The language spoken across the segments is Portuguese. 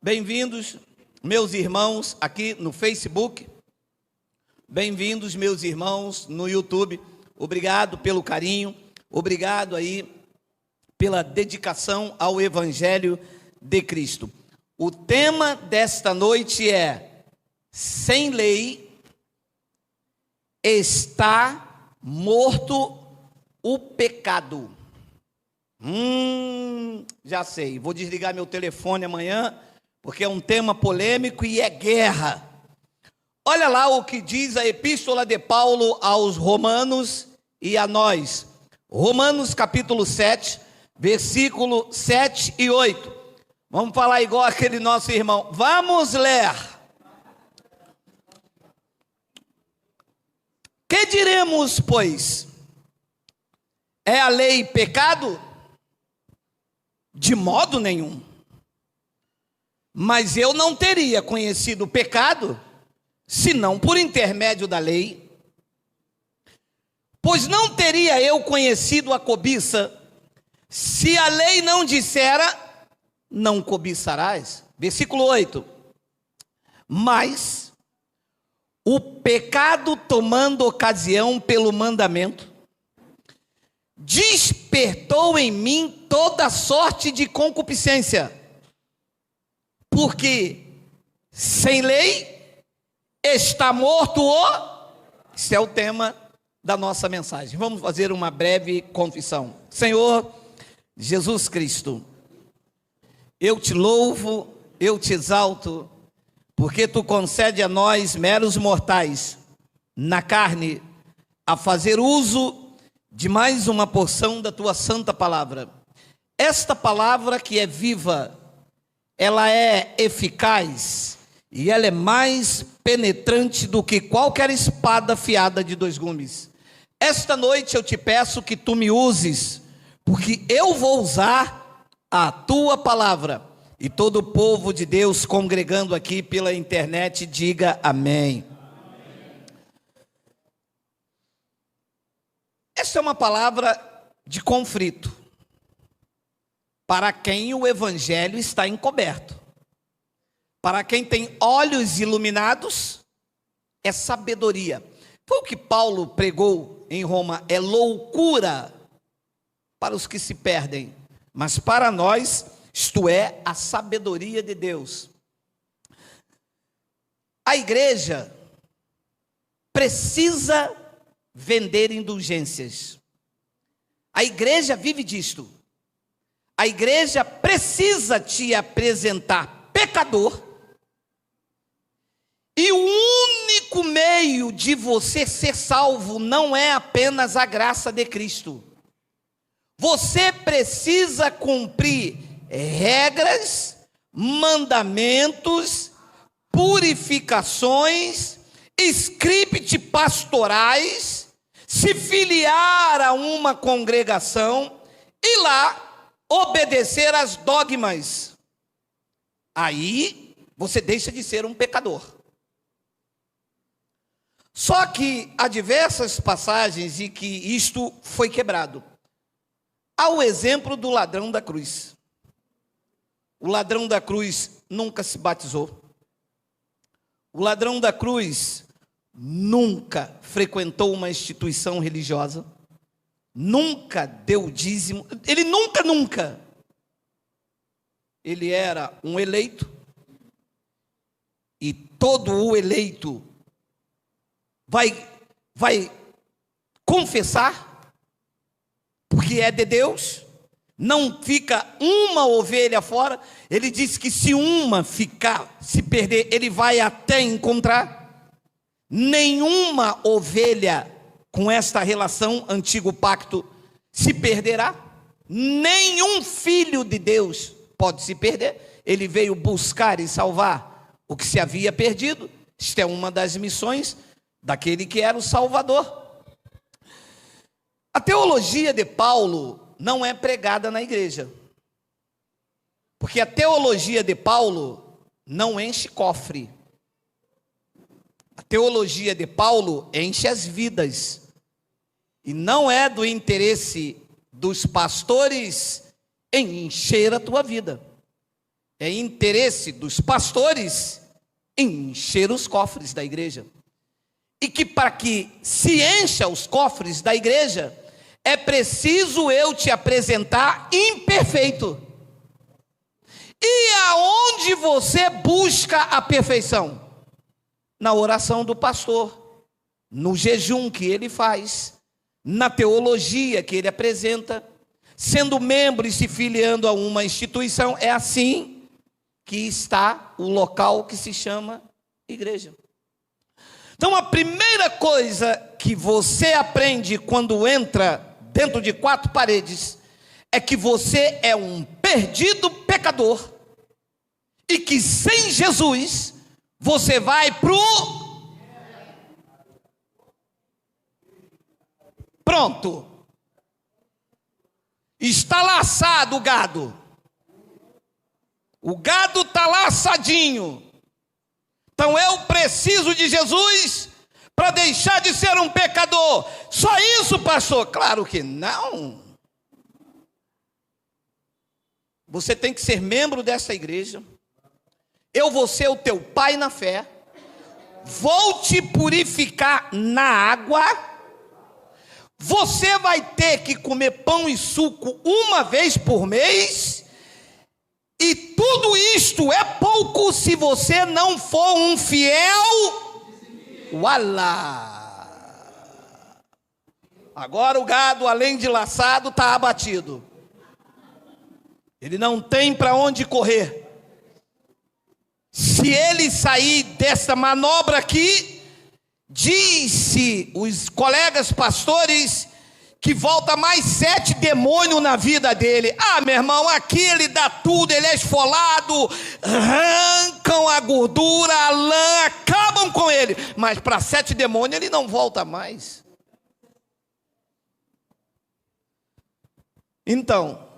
Bem-vindos, meus irmãos, aqui no Facebook. Bem-vindos, meus irmãos, no YouTube. Obrigado pelo carinho, obrigado aí pela dedicação ao Evangelho de Cristo. O tema desta noite é: sem lei está morto o pecado. Já sei, vou desligar meu telefone amanhã, porque é um tema polêmico e é guerra. Olha lá o que diz a epístola de Paulo aos Romanos e a nós. Romanos capítulo 7, versículo 7 e 8. Vamos falar igual aquele nosso irmão. Vamos ler. Que diremos, pois? É a lei pecado? De modo nenhum. Mas eu não teria conhecido o pecado, senão por intermédio da lei. Pois não teria eu conhecido a cobiça, se a lei não dissera, não cobiçarás. Versículo 8. Mas o pecado, tomando ocasião pelo mandamento, despertou em mim toda sorte de concupiscência. Porque sem lei está morto o... Esse é o tema da nossa mensagem. Vamos fazer uma breve confissão. Senhor Jesus Cristo, eu te louvo, eu te exalto, porque tu concede a nós, meros mortais, na carne, a fazer uso de mais uma porção da tua santa palavra. Esta palavra que é viva, ela é eficaz e ela é mais penetrante do que qualquer espada afiada de dois gumes. Esta noite eu te peço que tu me uses, porque eu vou usar a tua palavra. E todo o povo de Deus congregando aqui pela internet, diga amém. Esta é uma palavra de conflito, para quem o evangelho está encoberto. Para quem tem olhos iluminados, é sabedoria. Foi o que Paulo pregou em Roma, é loucura para os que se perdem, mas para nós, isto é a sabedoria de Deus. A igreja precisa vender indulgências. A igreja vive disto. A igreja precisa te apresentar pecador, e o único meio de você ser salvo não é apenas a graça de Cristo. Você precisa cumprir regras, mandamentos, purificações, script pastorais, se filiar a uma congregação e lá obedecer às dogmas. Aí você deixa de ser um pecador. Só que há diversas passagens em que isto foi quebrado. Há o exemplo do ladrão da cruz. O ladrão da cruz nunca se batizou. O ladrão da cruz nunca frequentou uma instituição religiosa. Nunca deu dízimo. Ele nunca. Ele era um eleito. E todo o eleito vai confessar, porque é de Deus. Não fica uma ovelha fora. Ele diz que se uma se perder, ele vai até encontrar. Nenhuma ovelha com esta relação, antigo pacto, se perderá. Nenhum filho de Deus pode se perder. Ele veio buscar e salvar o que se havia perdido. Esta é uma das missões daquele que era o Salvador. A teologia de Paulo não é pregada na igreja, porque a teologia de Paulo não enche cofre. A teologia de Paulo enche as vidas, e não é do interesse dos pastores em encher a tua vida. é interesse dos pastores encher os cofres da igreja. E que para que se encha os cofres da igreja, é preciso eu te apresentar imperfeito. E aonde você busca a perfeição? Na oração do pastor, no jejum que ele faz, na teologia que ele apresenta, sendo membro e se filiando a uma instituição. É assim que está o local que se chama igreja. Então a primeira coisa que você aprende quando entra dentro de quatro paredes é que você é um perdido pecador e que sem Jesus você vai pronto. Está laçado o gado. O gado está laçadinho. Então eu preciso de Jesus para deixar de ser um pecador. Só isso, pastor? Claro que não. Você tem que ser membro dessa igreja. Eu vou ser o teu pai na fé. Vou te purificar na água. Você vai ter que comer pão e suco uma vez por mês. E tudo isto é pouco se você não for um fiel. Ualá! Agora o gado, além de laçado, está abatido. Ele não tem para onde correr. Se ele sair dessa manobra aqui, disse os colegas pastores que volta mais 7 demônios na vida dele. Ah, meu irmão, aqui ele dá tudo, ele é esfolado, arrancam a gordura, a lã, acabam com ele. Mas para 7 demônios ele não volta mais. Então,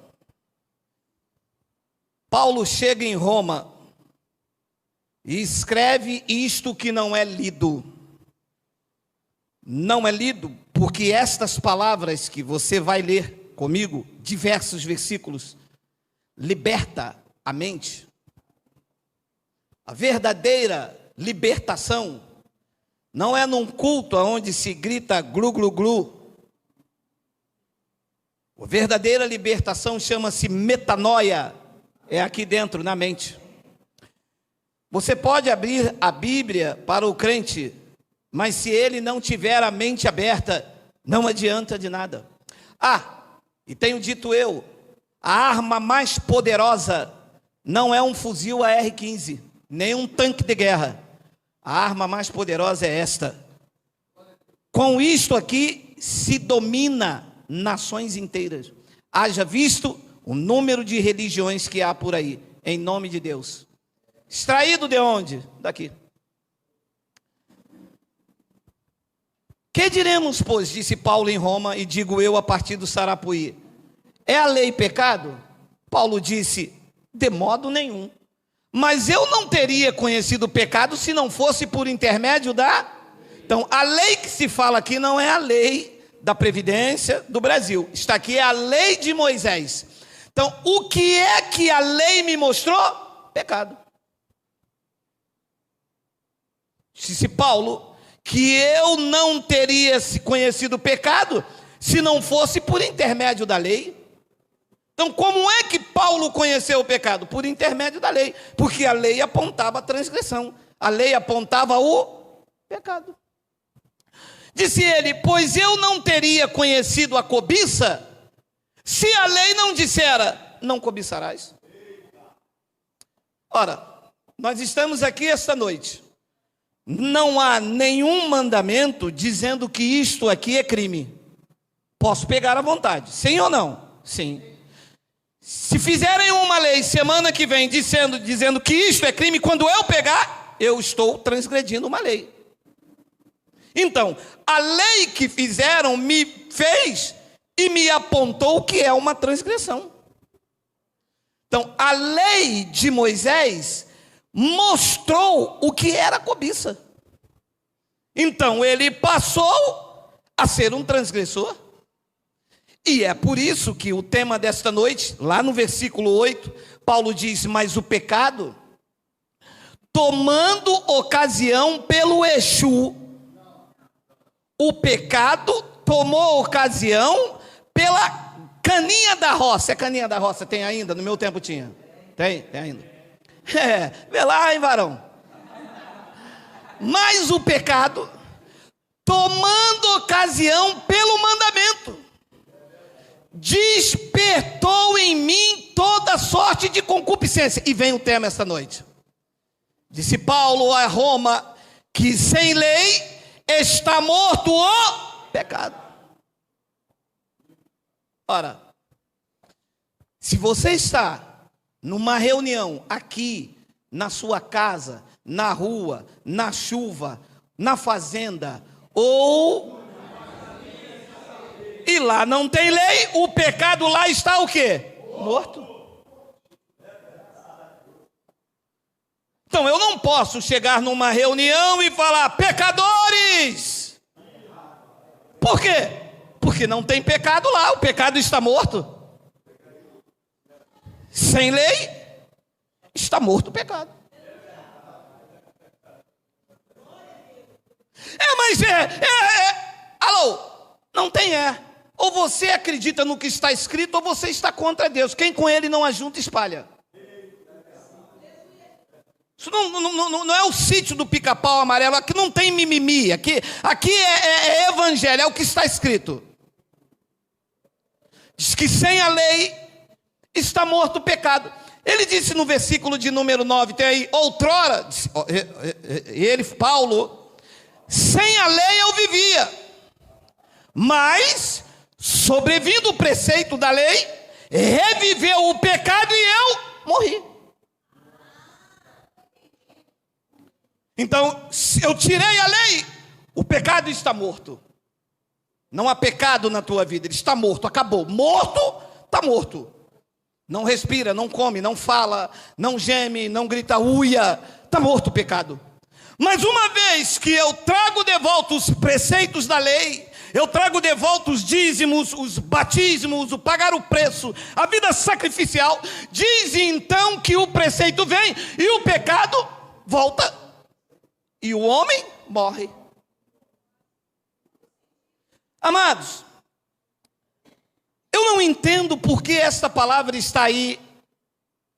Paulo chega em Roma e escreve isto que não é lido. Não é lido porque estas palavras que você vai ler comigo, diversos versículos, liberta a mente. A verdadeira libertação não é num culto onde se grita glu, glu, glu. A verdadeira libertação chama-se metanoia, é aqui dentro, na mente. Você pode abrir a Bíblia para o crente, mas se ele não tiver a mente aberta, não adianta de nada. Ah, e tenho dito eu, a arma mais poderosa não é um fuzil AR-15, nem um tanque de guerra. A arma mais poderosa é esta. Com isto aqui se domina nações inteiras. Haja visto o número de religiões que há por aí, em nome de Deus. Extraído de onde? Daqui. Que diremos, pois, disse Paulo em Roma, e digo eu a partir do Sarapuí, é a lei pecado? Paulo disse, de modo nenhum. Mas eu não teria conhecido o pecado se não fosse por intermédio da... Então, a lei que se fala aqui não é a lei da Previdência do Brasil. Está aqui a lei de Moisés. Então, o que é que a lei me mostrou? Pecado. Disse Paulo que eu não teria conhecido o pecado se não fosse por intermédio da lei. Então, como é que Paulo conheceu o pecado? Por intermédio da lei, porque a lei apontava a transgressão, a lei apontava o pecado. Disse ele, pois eu não teria conhecido a cobiça, se a lei não dissera, não cobiçarás. Ora, nós estamos aqui esta noite, não há nenhum mandamento dizendo que isto aqui é crime. Posso pegar à vontade, sim ou não? Sim. Se fizerem uma lei semana que vem dizendo que isto é crime, quando eu pegar, eu estou transgredindo uma lei. Então, a lei que fizeram me fez e me apontou que é uma transgressão. Então, a lei de Moisés mostrou o que era cobiça. Então, ele passou a ser um transgressor. E é por isso que o tema desta noite, lá no versículo 8, Paulo diz, mas o pecado, tomando ocasião pelo Exu, o pecado tomou ocasião pela caninha da roça. É caninha da roça, tem ainda? No meu tempo tinha. Tem ainda. Vê lá, hein, varão. Mas o pecado, tomando ocasião pelo mandamento, despertou em mim toda sorte de concupiscência. E vem o tema esta noite. Disse Paulo a Roma, que sem lei está morto o pecado. Ora, se você está numa reunião aqui, na sua casa, na rua, na chuva, na fazenda, ou e lá não tem lei, o pecado lá está o quê? Morto. Então eu não posso chegar numa reunião e falar, pecadores! Por quê? Porque não tem pecado lá, o pecado está morto. Sem lei, está morto o pecado. Alô, não tem Ou você acredita no que está escrito, ou você está contra Deus. Quem com ele não ajunta, espalha. Isso não é o sítio do pica-pau amarelo, aqui não tem mimimi, aqui é evangelho, é o que está escrito. Diz que sem a lei está morto o pecado. Ele disse no versículo de número 9, tem aí, outrora, ele, Paulo, sem a lei eu vivia, mas, sobrevindo o preceito da lei, reviveu o pecado e eu morri. Então, se eu tirei a lei, o pecado está morto. Não há pecado na tua vida, ele está morto, acabou. Morto, está morto. Não respira, não come, não fala, não geme, não grita uia, está morto o pecado. Mas uma vez que eu trago de volta os preceitos da lei, eu trago de volta os dízimos, os batismos, o pagar o preço, a vida sacrificial, diz então que o preceito vem e o pecado volta. E o homem morre. Amados, eu não entendo por que esta palavra está aí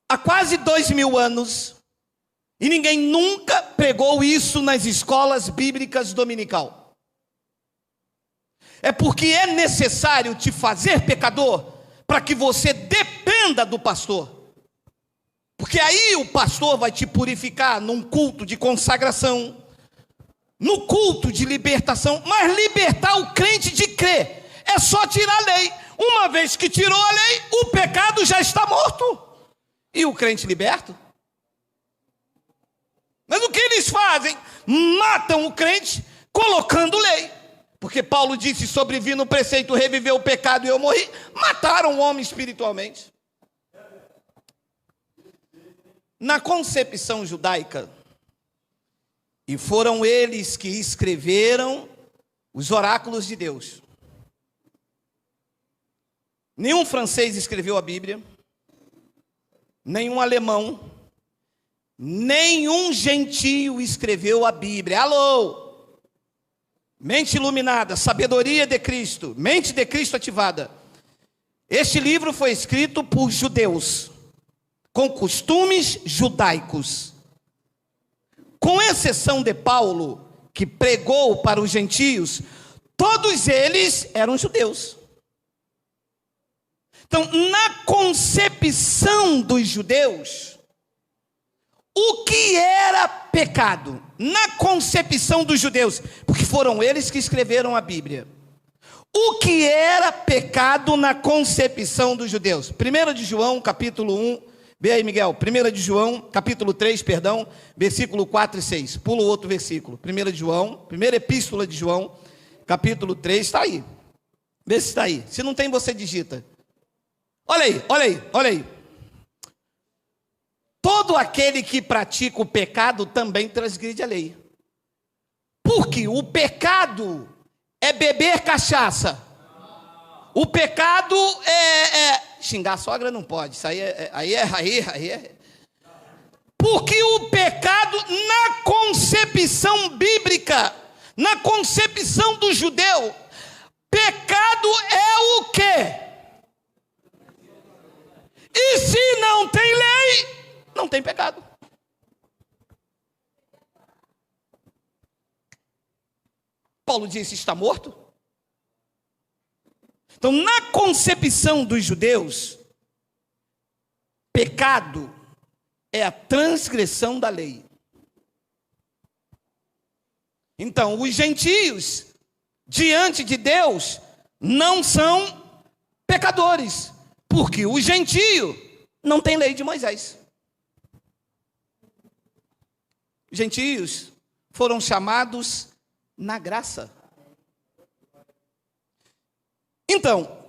há quase 2000 anos e ninguém nunca pregou isso nas escolas bíblicas dominical. É porque é necessário te fazer pecador para que você dependa do pastor. Porque aí o pastor vai te purificar num culto de consagração, no culto de libertação, mas libertar o crente de crer é só tirar a lei. Uma vez que tirou a lei, o pecado já está morto. E o crente liberto? Mas o que eles fazem? Matam o crente colocando lei. Porque Paulo disse, sobrevindo o preceito, reviveu o pecado e eu morri. Mataram o homem espiritualmente. Na concepção judaica, e foram eles que escreveram os oráculos de Deus. Nenhum francês escreveu a Bíblia, nenhum alemão, nenhum gentio escreveu a Bíblia. Alô! Mente iluminada, sabedoria de Cristo, mente de Cristo ativada. Este livro foi escrito por judeus, com costumes judaicos. Com exceção de Paulo, que pregou para os gentios, todos eles eram judeus. Então, na concepção dos judeus, o que era pecado? Na concepção dos judeus, porque foram eles que escreveram a Bíblia. O que era pecado na concepção dos judeus? 1 de João, capítulo 1, vê aí, Miguel, 1 de João, capítulo 3, perdão, versículo 4 e 6. Pula o outro versículo. 1 de João, primeira epístola de João, capítulo 3, está aí. Vê se está aí. Se não tem, você digita. Olha aí, olha aí, olha aí. Todo aquele que pratica o pecado também transgride a lei. Porque o pecado é beber cachaça. O pecado é Xingar a sogra não pode, isso aí é. Porque o pecado, na concepção bíblica, na concepção do judeu, pecado é o quê? E se não tem lei, não tem pecado. Paulo disse: está morto. Então, na concepção dos judeus, pecado é a transgressão da lei. Então, os gentios, diante de Deus, não são pecadores, porque o gentio não tem lei de Moisés. Gentios foram chamados na graça. Então,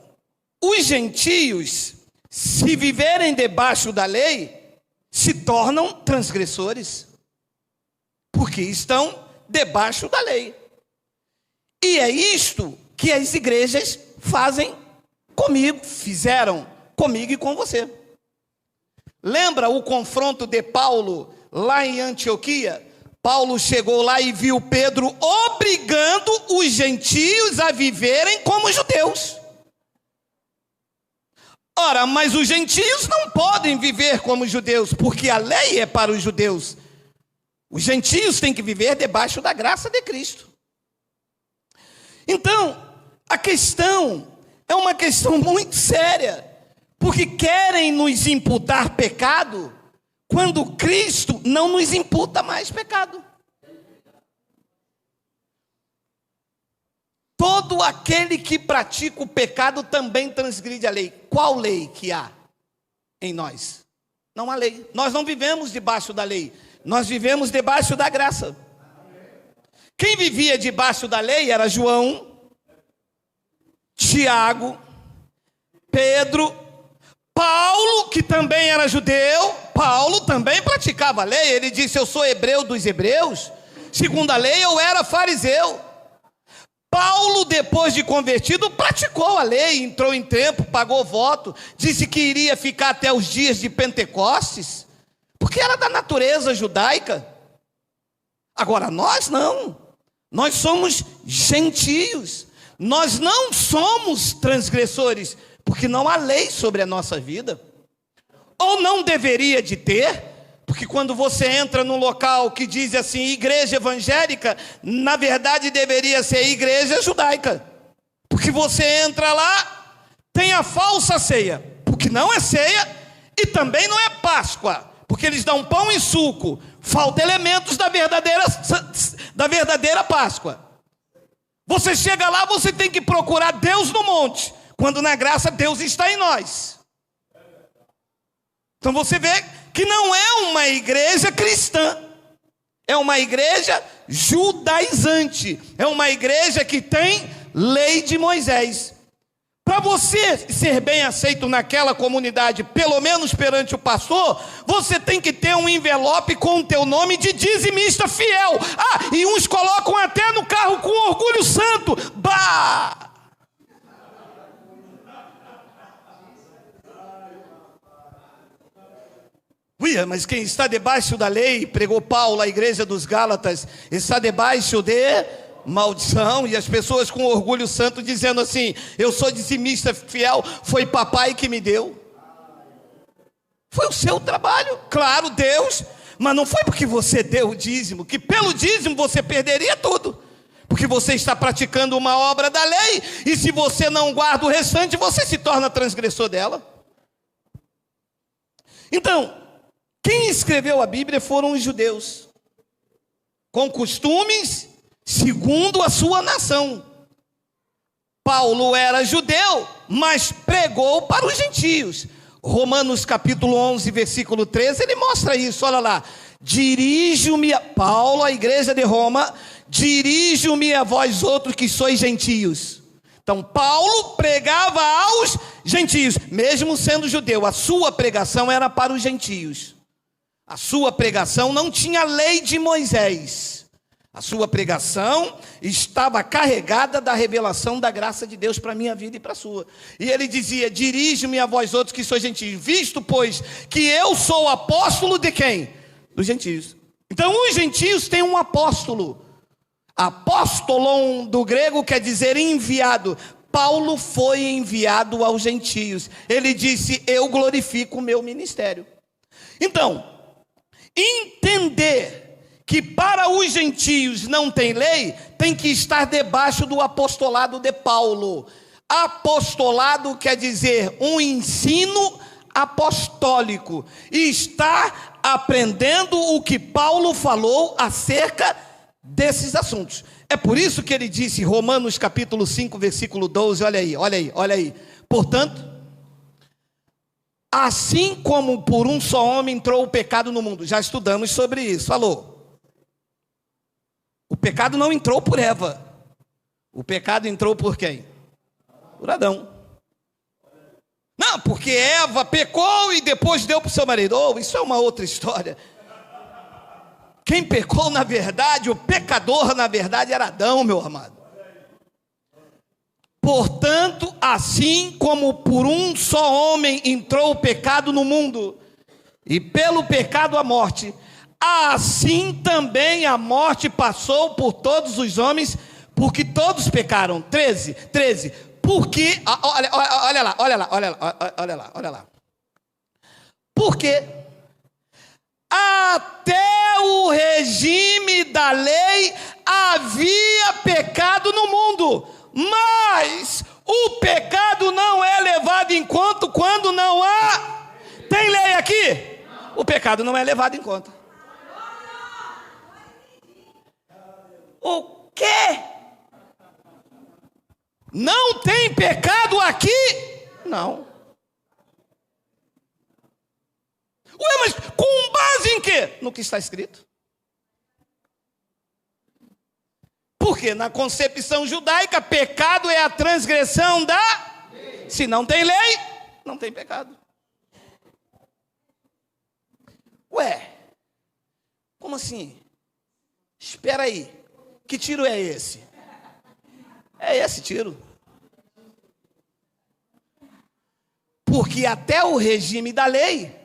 os gentios, se viverem debaixo da lei, se tornam transgressores, porque estão debaixo da lei. E é isto que as igrejas fazem comigo, fizeram comigo e com você. Lembra o confronto de Paulo lá em Antioquia? Paulo chegou lá e viu Pedro obrigando os gentios a viverem como judeus. Ora, mas os gentios não podem viver como judeus, porque a lei é para os judeus. Os gentios têm que viver debaixo da graça de Cristo. Então, a questão é uma questão muito séria, porque querem nos imputar pecado, quando Cristo não nos imputa mais pecado. Todo aquele que pratica o pecado também transgride a lei. Qual lei que há em nós? Não há lei. Nós não vivemos debaixo da lei. Nós vivemos debaixo da graça. Quem vivia debaixo da lei era João, Tiago, Pedro, Paulo, que também era judeu. Paulo também praticava a lei. Ele disse: eu sou hebreu dos hebreus. Segundo a lei, eu era fariseu. Paulo, depois de convertido, praticou a lei, entrou em templo, pagou voto, disse que iria ficar até os dias de Pentecostes, porque era da natureza judaica. Agora, nós não. Nós somos gentios. Nós não somos transgressores, porque não há lei sobre a nossa vida. Ou não deveria de ter, porque quando você entra num local que diz assim, igreja evangélica, na verdade deveria ser igreja judaica. Porque você entra lá, tem a falsa ceia, porque não é ceia e também não é Páscoa, porque eles dão pão e suco, falta elementos da verdadeira Páscoa. Você chega lá, você tem que procurar Deus no monte, quando na graça Deus está em nós. Então você vê que não é uma igreja cristã, é uma igreja judaizante, é uma igreja que tem lei de Moisés. Para você ser bem aceito naquela comunidade, pelo menos perante o pastor, você tem que ter um envelope com o teu nome de dizimista fiel. Ah, e uns colocam até no carro com orgulho santo. Bah! Uia, mas quem está debaixo da lei, pregou Paulo, a igreja dos Gálatas, está debaixo de maldição. E as pessoas com orgulho santo dizendo assim, eu sou dizimista fiel, foi papai que me deu. Foi o seu trabalho, claro, Deus, mas não foi porque você deu o dízimo, que pelo dízimo você perderia tudo. Porque você está praticando uma obra da lei, e se você não guarda o restante, você se torna transgressor dela. Então, quem escreveu a Bíblia foram os judeus, com costumes segundo a sua nação. Paulo era judeu, mas pregou para os gentios. Romanos capítulo 11, versículo 13, ele mostra isso, olha lá. Dirijo-me, Paulo, a igreja de Roma, dirijo-me a vós outros que sois gentios. Então Paulo pregava aos gentios, mesmo sendo judeu, a sua pregação era para os gentios. A sua pregação não tinha lei de Moisés. A sua pregação estava carregada da revelação da graça de Deus para a minha vida e para a sua. E ele dizia: dirige-me a vós outros que sois gentios, visto, pois, que eu sou apóstolo de quem? Dos gentios. Então, os gentios têm um apóstolo. Apóstolon do grego quer dizer enviado. Paulo foi enviado aos gentios. Ele disse: eu glorifico o meu ministério. Então, entender que para os gentios não tem lei, tem que estar debaixo do apostolado de Paulo. Apostolado quer dizer um ensino apostólico. E está aprendendo o que Paulo falou acerca desses assuntos. É por isso que ele disse, Romanos capítulo 5, versículo 12, olha aí. Portanto, assim como por um só homem entrou o pecado no mundo. Já estudamos sobre isso, falou. O pecado não entrou por Eva. O pecado entrou por quem? Por Adão. Não, porque Eva pecou e depois deu para o seu marido. Oh, isso é uma outra história. Quem pecou na verdade, o pecador na verdade era Adão, meu amado. Portanto, assim como por um só homem entrou o pecado no mundo, e pelo pecado a morte, assim também a morte passou por todos os homens, porque todos pecaram. 13, porque, olha lá. Porque até o regime da lei havia pecado no mundo, mas o pecado não é levado em conta quando não há. Tem lei aqui? O pecado não é levado em conta. O quê? Não tem pecado aqui? Não. Ué, mas com base em quê? No que está escrito. Porque na concepção judaica, pecado é a transgressão da lei. Se não tem lei, não tem pecado. Ué, como assim? Espera aí, que tiro é esse? É esse tiro. Porque até o regime da lei,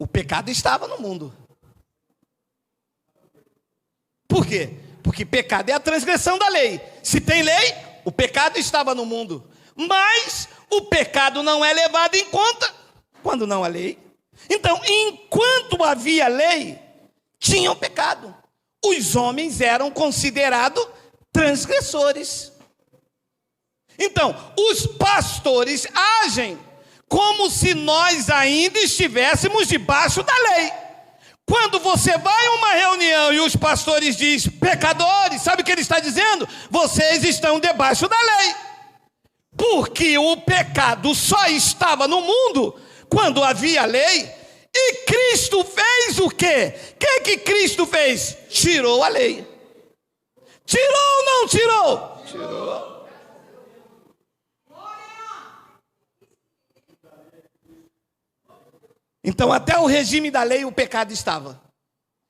o pecado estava no mundo. Por quê? Porque pecado é a transgressão da lei. Se tem lei, o pecado estava no mundo. Mas o pecado não é levado em conta quando não há lei. Então, enquanto havia lei, tinham pecado. Os homens eram considerados transgressores. Então, os pastores agem como se nós ainda estivéssemos debaixo da lei. Quando você vai a uma reunião e os pastores dizem, pecadores, sabe o que ele está dizendo? Vocês estão debaixo da lei. Porque o pecado só estava no mundo quando havia lei. E Cristo fez o quê? O que Cristo fez? Tirou a lei. Tirou ou não tirou? Tirou. Então, até o regime da lei, o pecado estava.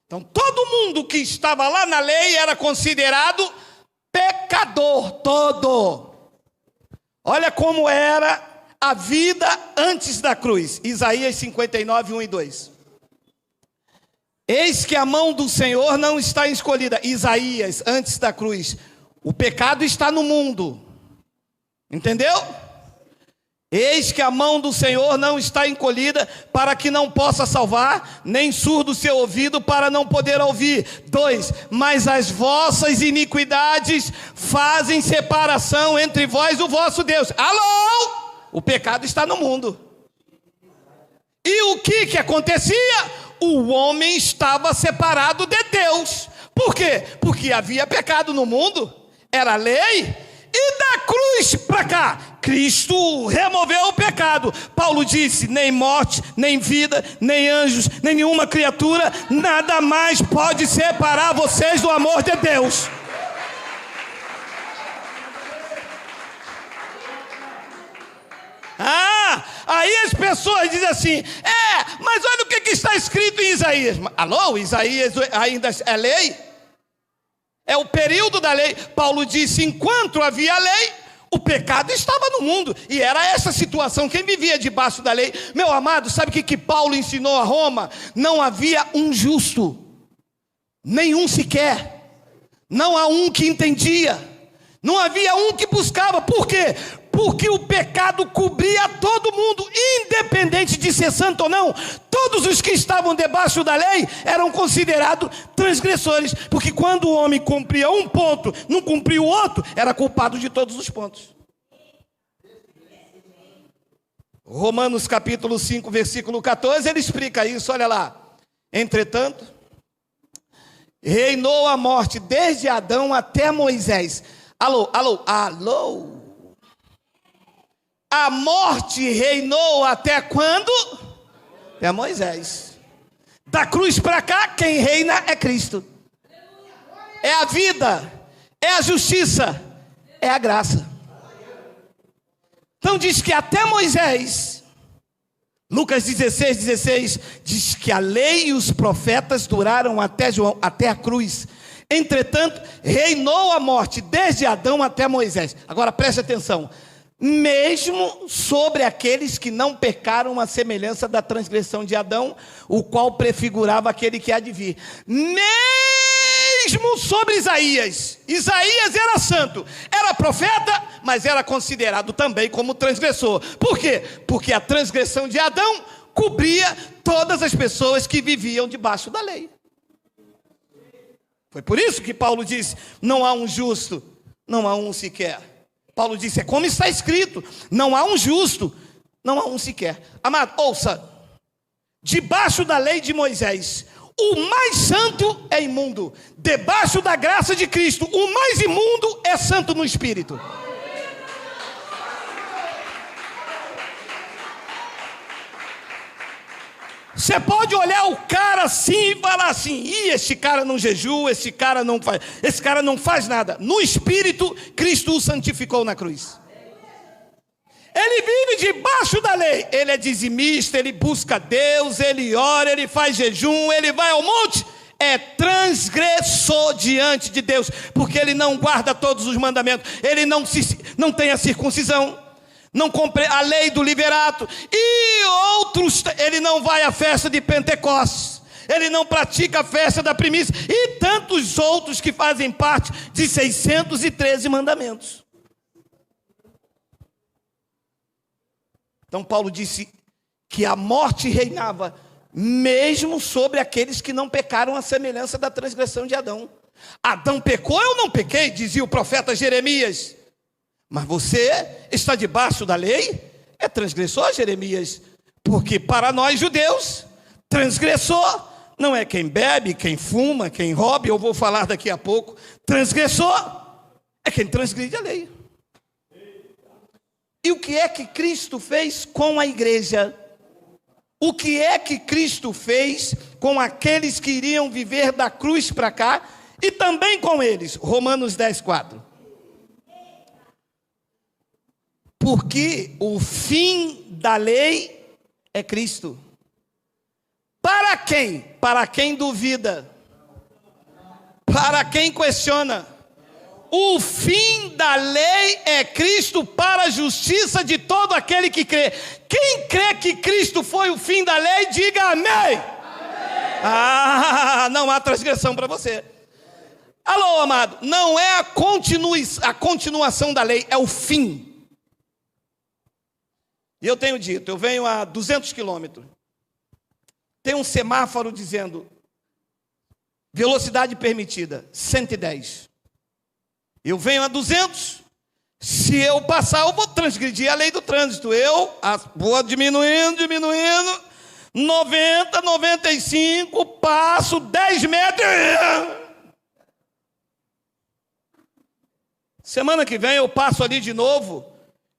Então, todo mundo que estava lá na lei era considerado pecador, todo. Olha como era a vida antes da cruz. Isaías 59, 1 e 2. Eis que a mão do Senhor não está escolhida. Isaías, antes da cruz. O pecado está no mundo. Entendeu? Eis que a mão do Senhor não está encolhida para que não possa salvar, nem surdo o seu ouvido para não poder ouvir. 2, mas as vossas iniquidades fazem separação entre vós e o vosso Deus. Alô? O pecado está no mundo. E o que acontecia? O homem estava separado de Deus. Por quê? Porque havia pecado no mundo, era lei. E da cruz para cá, Cristo removeu o pecado. Paulo disse, nem morte, nem vida, nem anjos, nem nenhuma criatura, nada mais pode separar vocês do amor de Deus. Aí as pessoas dizem assim, mas olha o que está escrito em Isaías. Alô, Isaías ainda é lei? é o período da lei. Paulo disse: enquanto havia lei, o pecado estava no mundo, e era essa situação, quem vivia debaixo da lei. Meu amado, sabe o que Paulo ensinou a Roma? Não havia um justo, nenhum sequer, não há um que entendia, não havia um que buscava. Por quê? Porque o pecado cobria todo mundo, independente de ser santo ou não. Todos os que estavam debaixo da lei eram considerados transgressores, porque quando o homem cumpria um ponto, não cumpria o outro, era culpado de todos os pontos. Romanos capítulo 5, versículo 14, ele explica isso, olha lá. Entretanto, reinou a morte desde Adão até Moisés. Alô. A morte reinou até quando? Até Moisés. Da cruz para cá, quem reina é Cristo. É a vida, é a justiça, é a graça. Então diz que até Moisés, Lucas 16 diz que a lei e os profetas duraram até João, até a cruz. Entretanto, reinou a morte desde Adão até Moisés. Agora preste atenção. Mesmo sobre aqueles que não pecaram, a semelhança da transgressão de Adão, o qual prefigurava aquele que há de vir. Mesmo sobre Isaías. Isaías era santo, era profeta, mas era considerado também como transgressor. Por quê? Porque a transgressão de Adão cobria todas as pessoas que viviam debaixo da lei. Foi por isso que Paulo disse: não há um justo, não há um sequer. Paulo disse: é como está escrito, não há um justo, não há um sequer. Amado, ouça, debaixo da lei de Moisés, o mais santo é imundo. Debaixo da graça de Cristo, o mais imundo é santo no Espírito. Você pode olhar o cara assim e falar assim: esse cara não jejua, esse cara não faz nada. No Espírito, Cristo o santificou na cruz. Ele vive debaixo da lei, ele é dizimista, ele busca Deus, ele ora, ele faz jejum, ele vai ao monte. É transgressor diante de Deus, porque ele não guarda todos os mandamentos, ele não tem a circuncisão, não cumpre a lei do liverato, e outros, ele não vai à festa de Pentecostes, ele não pratica a festa da primícia, e tantos outros que fazem parte de 613 mandamentos. Então Paulo disse que a morte reinava mesmo sobre aqueles que não pecaram, à semelhança da transgressão de Adão. Adão pecou, eu não pequei, dizia o profeta Jeremias. Mas você está debaixo da lei, é transgressor, Jeremias. Porque para nós judeus, transgressor não é quem bebe, quem fuma, quem rouba, eu vou falar daqui a pouco. Transgressor é quem transgride a lei. E o que é que Cristo fez com a igreja? O que é que Cristo fez com aqueles que iriam viver da cruz para cá e também com eles? Romanos 10:4. Porque o fim da lei é Cristo. Para quem? Para quem duvida. Para quem questiona. O fim da lei é Cristo para a justiça de todo aquele que crê. Quem crê que Cristo foi o fim da lei, diga amém. Amém. Não há transgressão para você. Alô, amado, não é a continuação da lei, é o fim. E eu tenho dito, eu venho a 200 quilômetros. Tem um semáforo dizendo velocidade permitida, 110. Eu venho a 200, se eu passar, eu vou transgredir a lei do trânsito. Eu vou diminuindo, 90, 95, passo 10 metros. Semana que vem eu passo ali de novo,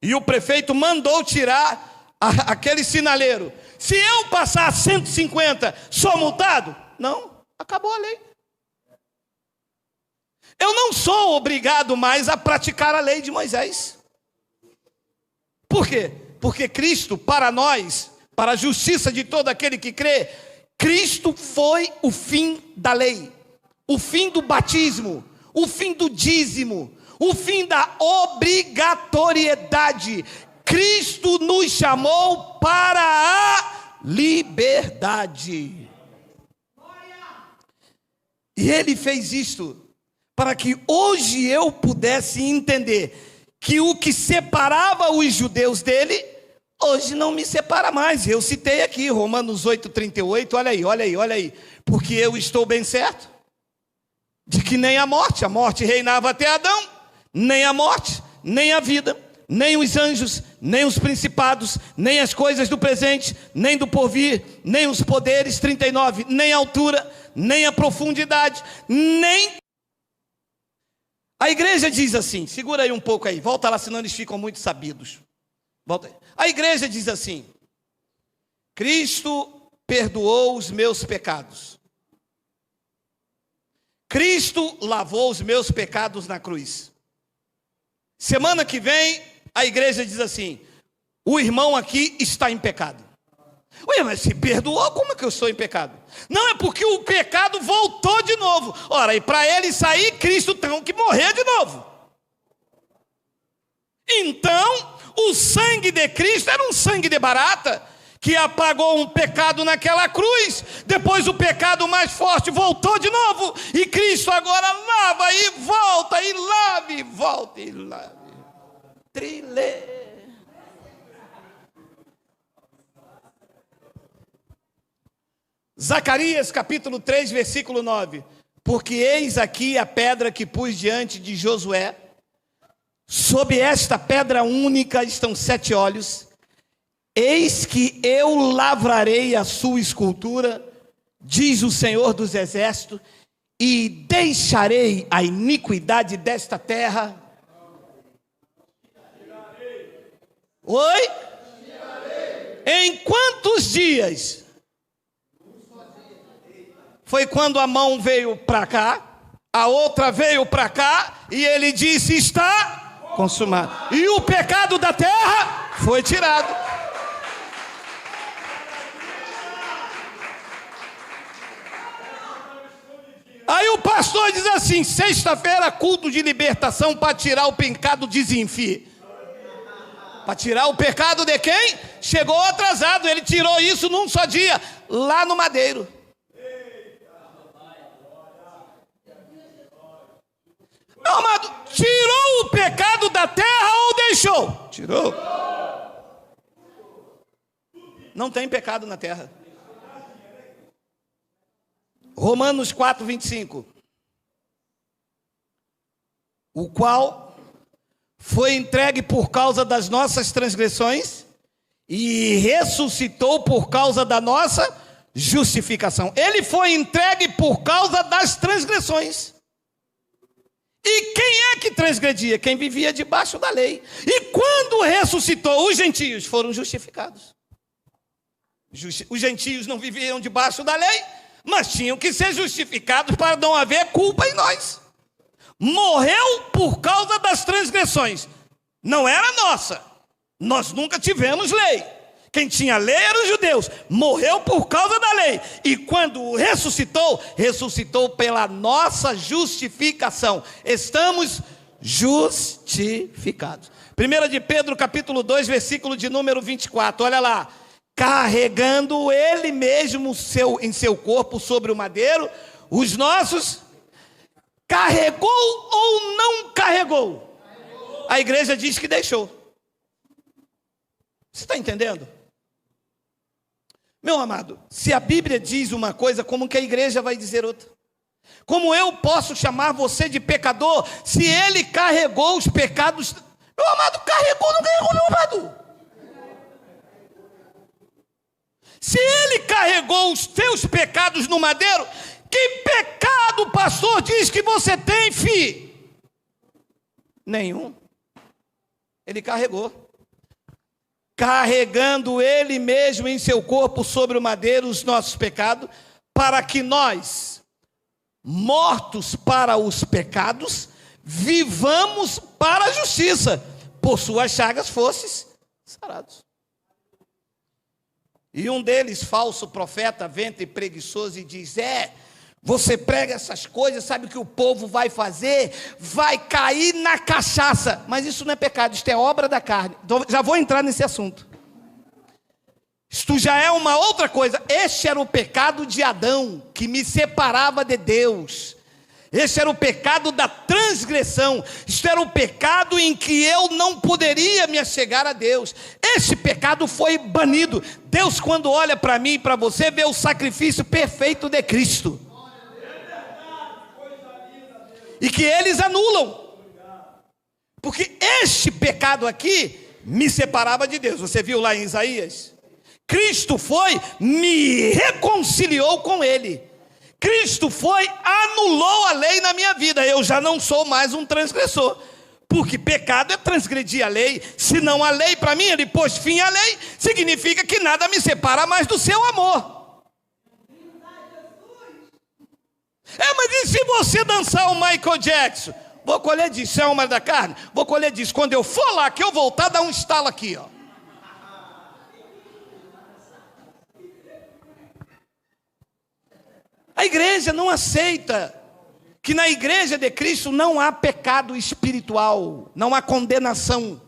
e o prefeito mandou tirar aquele sinaleiro. Se eu passar 150, sou multado? Não, acabou a lei. Eu não sou obrigado mais a praticar a lei de Moisés. Por quê? Porque Cristo, para nós, para a justiça de todo aquele que crê, Cristo foi o fim da lei, o fim do batismo, o fim do dízimo, o fim da obrigatoriedade. Cristo nos chamou para a liberdade. E Ele fez isto para que hoje eu pudesse entender que o que separava os judeus dele, hoje não me separa mais. Eu citei aqui Romanos 8,38, olha aí. Porque eu estou bem certo de que nem a morte reinava até Adão, nem a morte, nem a vida, nem os anjos, nem os principados, nem as coisas do presente, nem do porvir, nem os poderes, 39, nem a altura, nem a profundidade, nem... A igreja diz assim, segura aí um pouco aí, volta lá, senão eles ficam muito sabidos. Volta aí. A igreja diz assim: Cristo perdoou os meus pecados. Cristo lavou os meus pecados na cruz. Semana que vem, a igreja diz assim: o irmão aqui está em pecado. Ué, mas se perdoou, como é que eu estou em pecado? Não, é porque o pecado voltou de novo. Ora, e para ele sair, Cristo tem que morrer de novo. Então, o sangue de Cristo era um sangue de barata, que apagou um pecado naquela cruz. Depois o pecado mais forte voltou de novo, e Cristo agora lava e volta, e lava e volta e lava. Trilê. Zacarias capítulo 3, versículo 9. Porque eis aqui a pedra que pus diante de Josué, sob esta pedra única estão 7 olhos. Eis que eu lavrarei a sua escultura, diz o Senhor dos Exércitos, e deixarei a iniquidade desta terra. Oi? Em quantos dias? Foi quando a mão veio para cá, a outra veio para cá, e ele disse: está consumado. E o pecado da terra foi tirado. Aí o pastor diz assim: sexta-feira, culto de libertação para tirar o pecado de Zinfi. Para tirar o pecado de quem? Chegou atrasado, ele tirou isso num só dia, lá no Madeiro. Meu amado, tirou o pecado da terra ou deixou? Tirou. Não tem pecado na terra. Romanos 4, 25. O qual foi entregue por causa das nossas transgressões e ressuscitou por causa da nossa justificação. Ele foi entregue por causa das transgressões. E quem é que transgredia? Quem vivia debaixo da lei. E quando ressuscitou, os gentios foram justificados. Os gentios não viviam debaixo da lei, mas tinham que ser justificados para não haver culpa em nós. Morreu por causa das transgressões. Não era nossa. Nós nunca tivemos lei. Quem tinha lei eram os judeus. Morreu por causa da lei. E quando ressuscitou, ressuscitou pela nossa justificação. Estamos justificados. 1 de Pedro capítulo 2, versículo de número 24. Olha lá. Carregando ele mesmo em seu corpo sobre o madeiro, os nossos... Carregou ou não carregou? A igreja diz que deixou. Você está entendendo? Meu amado, se a Bíblia diz uma coisa, como que a igreja vai dizer outra? Como eu posso chamar você de pecador se ele carregou os pecados? Meu amado, carregou ou não carregou, meu amado? Se ele carregou os teus pecados no madeiro, que pecado o pastor diz que você tem, filho? Nenhum. Ele carregou. Carregando ele mesmo em seu corpo sobre o madeiro os nossos pecados, para que nós, mortos para os pecados, vivamos para a justiça. Por suas chagas fostes sarados. E um deles, falso profeta, ventre preguiçoso, e diz: Você prega essas coisas, sabe o que o povo vai fazer? Vai cair na cachaça. Mas isso não é pecado, isto é obra da carne. Então, já vou entrar nesse assunto. Isto já é uma outra coisa. Este era o pecado de Adão, que me separava de Deus. Este era o pecado da transgressão. Isto era o pecado em que eu não poderia me achegar a Deus. Este pecado foi banido. Deus, quando olha para mim e para você, vê o sacrifício perfeito de Cristo. E que eles anulam. Porque este pecado aqui me separava de Deus. Você viu lá em Isaías? Cristo foi, me reconciliou com Ele. Cristo foi, anulou a lei na minha vida. Eu já não sou mais um transgressor. Porque pecado é transgredir a lei. Se não a lei, para mim, ele pôs fim à lei, significa que nada me separa mais do seu amor. Mas e se você dançar o Michael Jackson? Vou colher disso, isso é uma da carne? Vou colher disso. Quando eu for lá, que eu voltar, dá um estalo aqui, ó. A igreja não aceita que na igreja de Cristo não há pecado espiritual, não há condenação.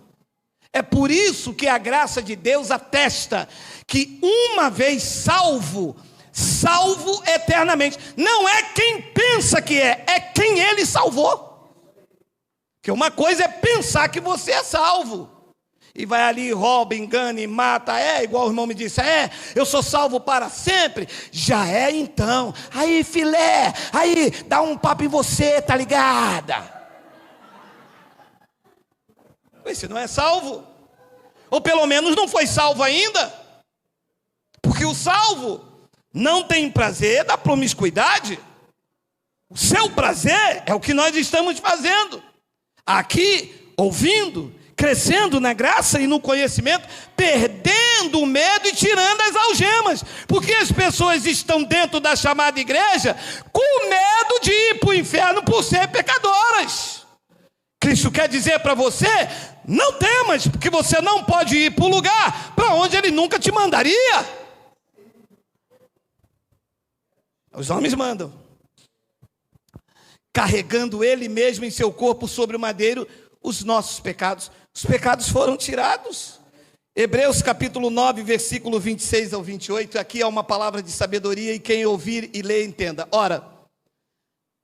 É por isso que a graça de Deus atesta que uma vez salvo, salvo eternamente. Não é quem pensa que é quem Ele salvou. Porque uma coisa é pensar que você é salvo. E vai ali, rouba, engana e mata. Igual o irmão me disse, eu sou salvo para sempre. Já é então. Aí filé, aí dá um papo em você, tá ligada? Você não é salvo. Ou pelo menos não foi salvo ainda. Porque o salvo não tem prazer da promiscuidade. O seu prazer é o que nós estamos fazendo. Aqui, ouvindo, crescendo na graça e no conhecimento, perdendo o medo e tirando as algemas, porque as pessoas estão dentro da chamada igreja com medo de ir para o inferno por ser pecadoras. Cristo quer dizer para você, não temas, porque você não pode ir para o lugar para onde Ele nunca te mandaria. Os homens mandam, carregando Ele mesmo em seu corpo sobre o madeiro, os nossos pecados. Os pecados foram tirados. Hebreus capítulo 9, versículo 26 ao 28. Aqui há uma palavra de sabedoria e quem ouvir e ler entenda. Ora,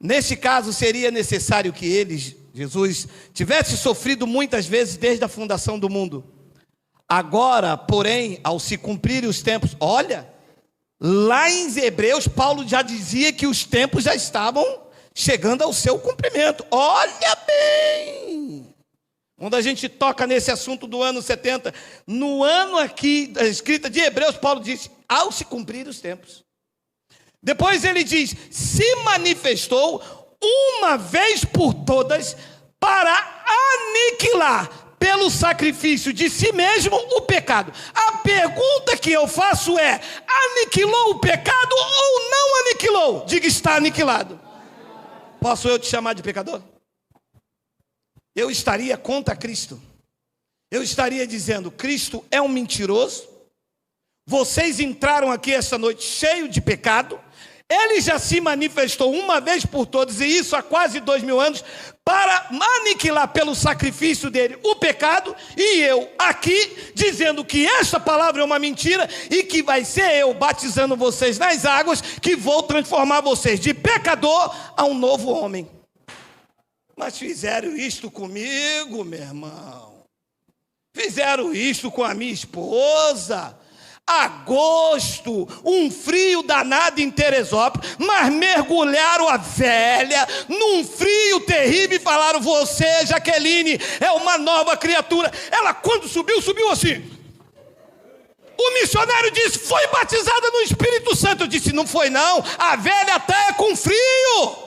neste caso seria necessário que ele, Jesus, tivesse sofrido muitas vezes desde a fundação do mundo. Agora, porém, ao se cumprirem os tempos, olha, lá em Hebreus, Paulo já dizia que os tempos já estavam chegando ao seu cumprimento. Olha bem! Quando a gente toca nesse assunto do ano 70, no ano aqui da escrita de Hebreus, Paulo diz, ao se cumprir os tempos. Depois ele diz, se manifestou uma vez por todas para aniquilar pelo sacrifício de si mesmo o pecado. A pergunta que eu faço é, aniquilou o pecado ou não aniquilou? Diga, está aniquilado. Posso eu te chamar de pecador? Eu estaria contra Cristo. Eu estaria dizendo, Cristo é um mentiroso. Vocês entraram aqui esta noite cheio de pecado. Ele já se manifestou uma vez por todas, e isso há quase 2000 anos, para aniquilar pelo sacrifício dele o pecado. E eu aqui dizendo que esta palavra é uma mentira e que vai ser eu batizando vocês nas águas que vou transformar vocês de pecador a um novo homem. Mas fizeram isto comigo, meu irmão. Fizeram isto com a minha esposa. Agosto, um frio danado em Teresópolis, mas mergulharam a velha num frio terrível e falaram, você, Jaqueline, é uma nova criatura. Ela, quando subiu, subiu assim. O missionário disse, foi batizada no Espírito Santo. Eu disse, não foi não, a velha até é com frio.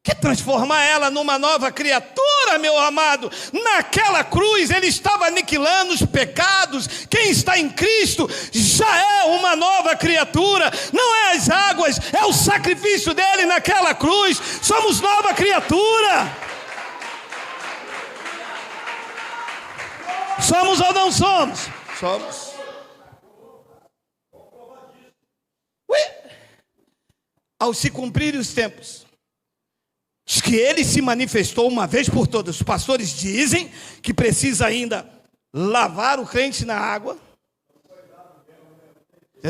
Quer transformar ela numa nova criatura, meu amado? Naquela cruz ele estava aniquilando os pecados. Quem está em Cristo já é uma nova criatura. Não é as águas, é o sacrifício dele naquela cruz. Somos nova criatura. Somos ou não somos? Somos. ao se cumprirem os tempos, diz que ele se manifestou uma vez por todas. Os pastores dizem que precisa ainda lavar o crente na água.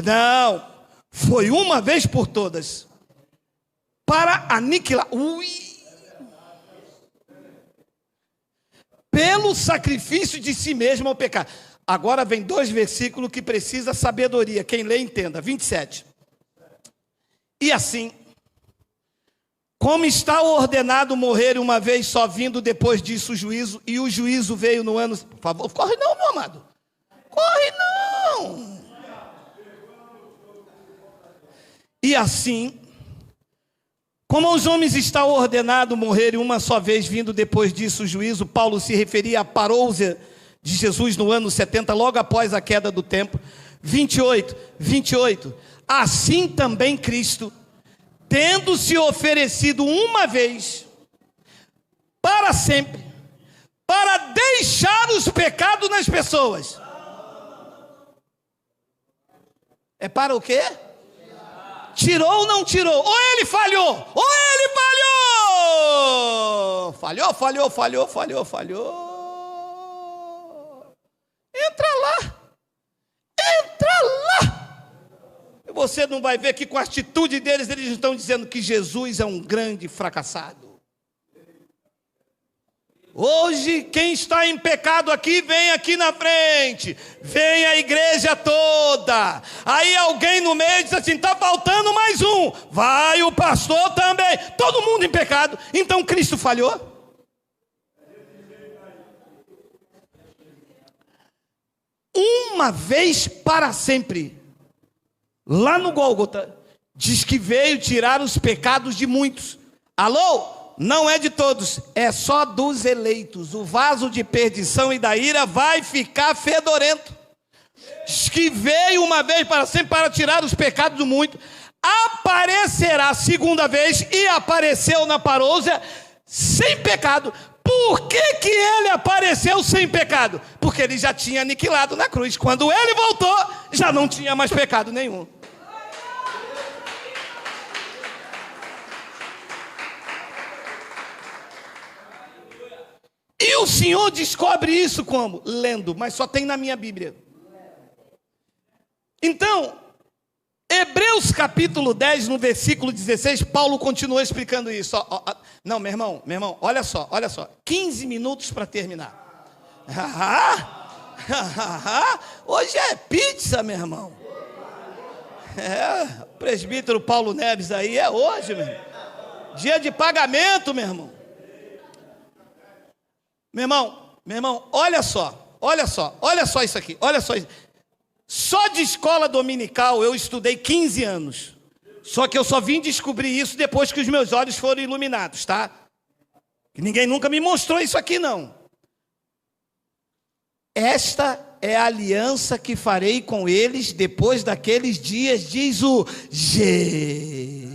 Não, foi uma vez por todas, para aniquilar. Pelo sacrifício de si mesmo ao pecado. Agora vem 2 versículos que precisa sabedoria. Quem lê, entenda. 27. E assim, como está ordenado morrer uma vez só, vindo depois disso o juízo, e o juízo veio no ano... Por favor, corre não, meu amado. Corre não. E assim, como aos homens está ordenado morrer uma só vez, vindo depois disso o juízo, Paulo se referia à parousia de Jesus no ano 70, logo após a queda do templo. 28. Assim também Cristo, tendo se oferecido uma vez, para sempre, para deixar os pecados nas pessoas. É para o quê? Tirou ou não tirou? Ou ele falhou? Ou ele falhou? Falhou. Entra lá. E você não vai ver que com a atitude deles, eles estão dizendo que Jesus é um grande fracassado. Hoje, quem está em pecado aqui, vem aqui na frente. Vem a igreja toda. Aí alguém no meio diz assim, está faltando mais um. Vai o pastor também. Todo mundo em pecado. Então Cristo falhou? Uma vez para sempre. Lá no Gólgota, diz que veio tirar os pecados de muitos. Alô? Não é de todos, é só dos eleitos. O vaso de perdição e da ira vai ficar fedorento. Diz que veio uma vez para sempre para tirar os pecados do mundo. Aparecerá segunda vez, e apareceu na parousia sem pecado. Por que ele apareceu sem pecado? Porque ele já tinha aniquilado na cruz. Quando ele voltou, já não tinha mais pecado nenhum. E o Senhor descobre isso como? Lendo, mas só tem na minha Bíblia. Então, Hebreus capítulo 10, no versículo 16, Paulo continua explicando isso. Não, meu irmão, olha só. 15 minutos para terminar. Hoje é pizza, meu irmão. O presbítero Paulo Neves aí, é hoje, meu irmão. Dia de pagamento, meu irmão. Meu irmão, olha só isso aqui, olha só isso. Só de escola dominical eu estudei 15 anos. Só que eu só vim descobrir isso depois que os meus olhos foram iluminados, tá? Ninguém nunca me mostrou isso aqui, não. Esta é a aliança que farei com eles depois daqueles dias, diz o G.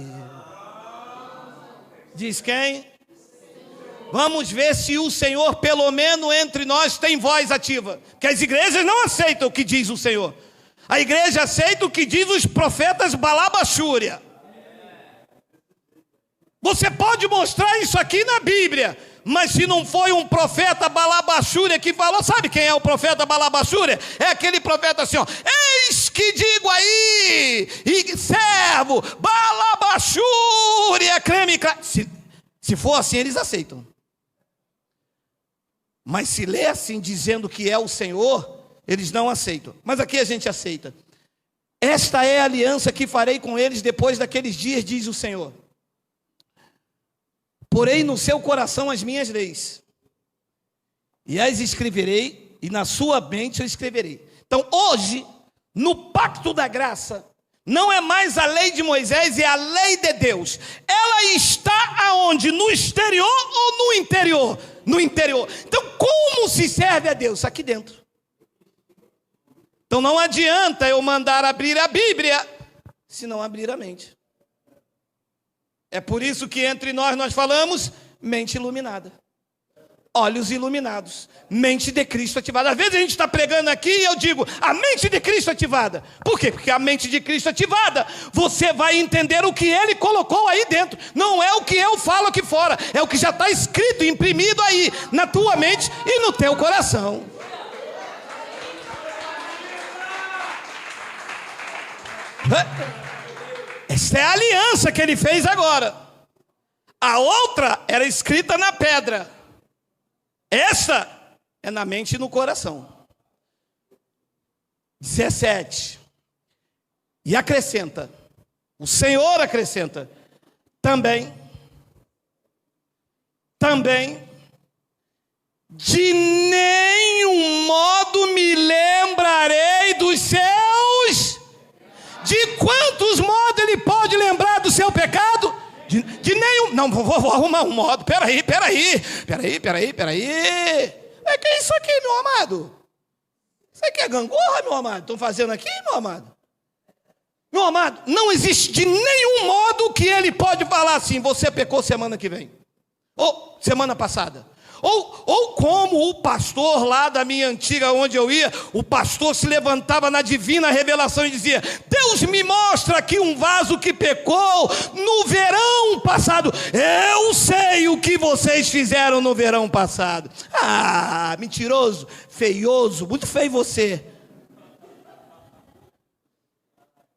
Diz quem? Vamos ver se o Senhor, pelo menos entre nós, tem voz ativa. Porque as igrejas não aceitam o que diz o Senhor. A igreja aceita o que diz os profetas Balabachúria. Você pode mostrar isso aqui na Bíblia, mas se não foi um profeta Balabachúria que falou, sabe quem é o profeta Balabachúria? É aquele profeta assim, ó, eis que digo aí, e servo, Balabachúria, creme, se for assim, eles aceitam. Mas se lê assim, dizendo que é o Senhor, eles não aceitam. Mas aqui a gente aceita. Esta é a aliança que farei com eles depois daqueles dias, diz o Senhor. Porei no seu coração as minhas leis, e as escreverei, e na sua mente eu escreverei. Então hoje, no pacto da graça, não é mais a lei de Moisés, é a lei de Deus. Ela está aonde? No exterior ou no interior? No interior. Então como se serve a Deus? Aqui dentro. Então não adianta eu mandar abrir a Bíblia, se não abrir a mente. É por isso que entre nós falamos mente iluminada. olhos iluminados, mente de Cristo ativada. Às vezes a gente está pregando aqui e eu digo, a mente de Cristo ativada. Por quê? Porque a mente de Cristo ativada, você vai entender o que Ele colocou aí dentro. Não é o que eu falo aqui fora, é o que já está escrito, imprimido aí, na tua mente e no teu coração. Essa é a aliança que Ele fez agora. A outra era escrita na pedra. Essa é na mente e no coração. 17. E acrescenta, o Senhor acrescenta, também, de nenhum modo me lembrarei dos seus. De quantos modos ele pode lembrar do seu pecado? De nenhum. Não, vou arrumar um modo. Peraí. É que é isso aqui, meu amado? Isso aqui é gangorra, meu amado? Estão fazendo aqui, meu amado? Meu amado, não existe de nenhum modo que ele pode falar assim, você pecou semana que vem. Ou semana passada. Ou como o pastor lá da minha antiga, onde eu ia, o pastor se levantava na divina revelação e dizia, Deus me mostra aqui um vaso que pecou no verão passado. Eu sei o que vocês fizeram no verão passado. Ah, mentiroso, feioso, muito feio você.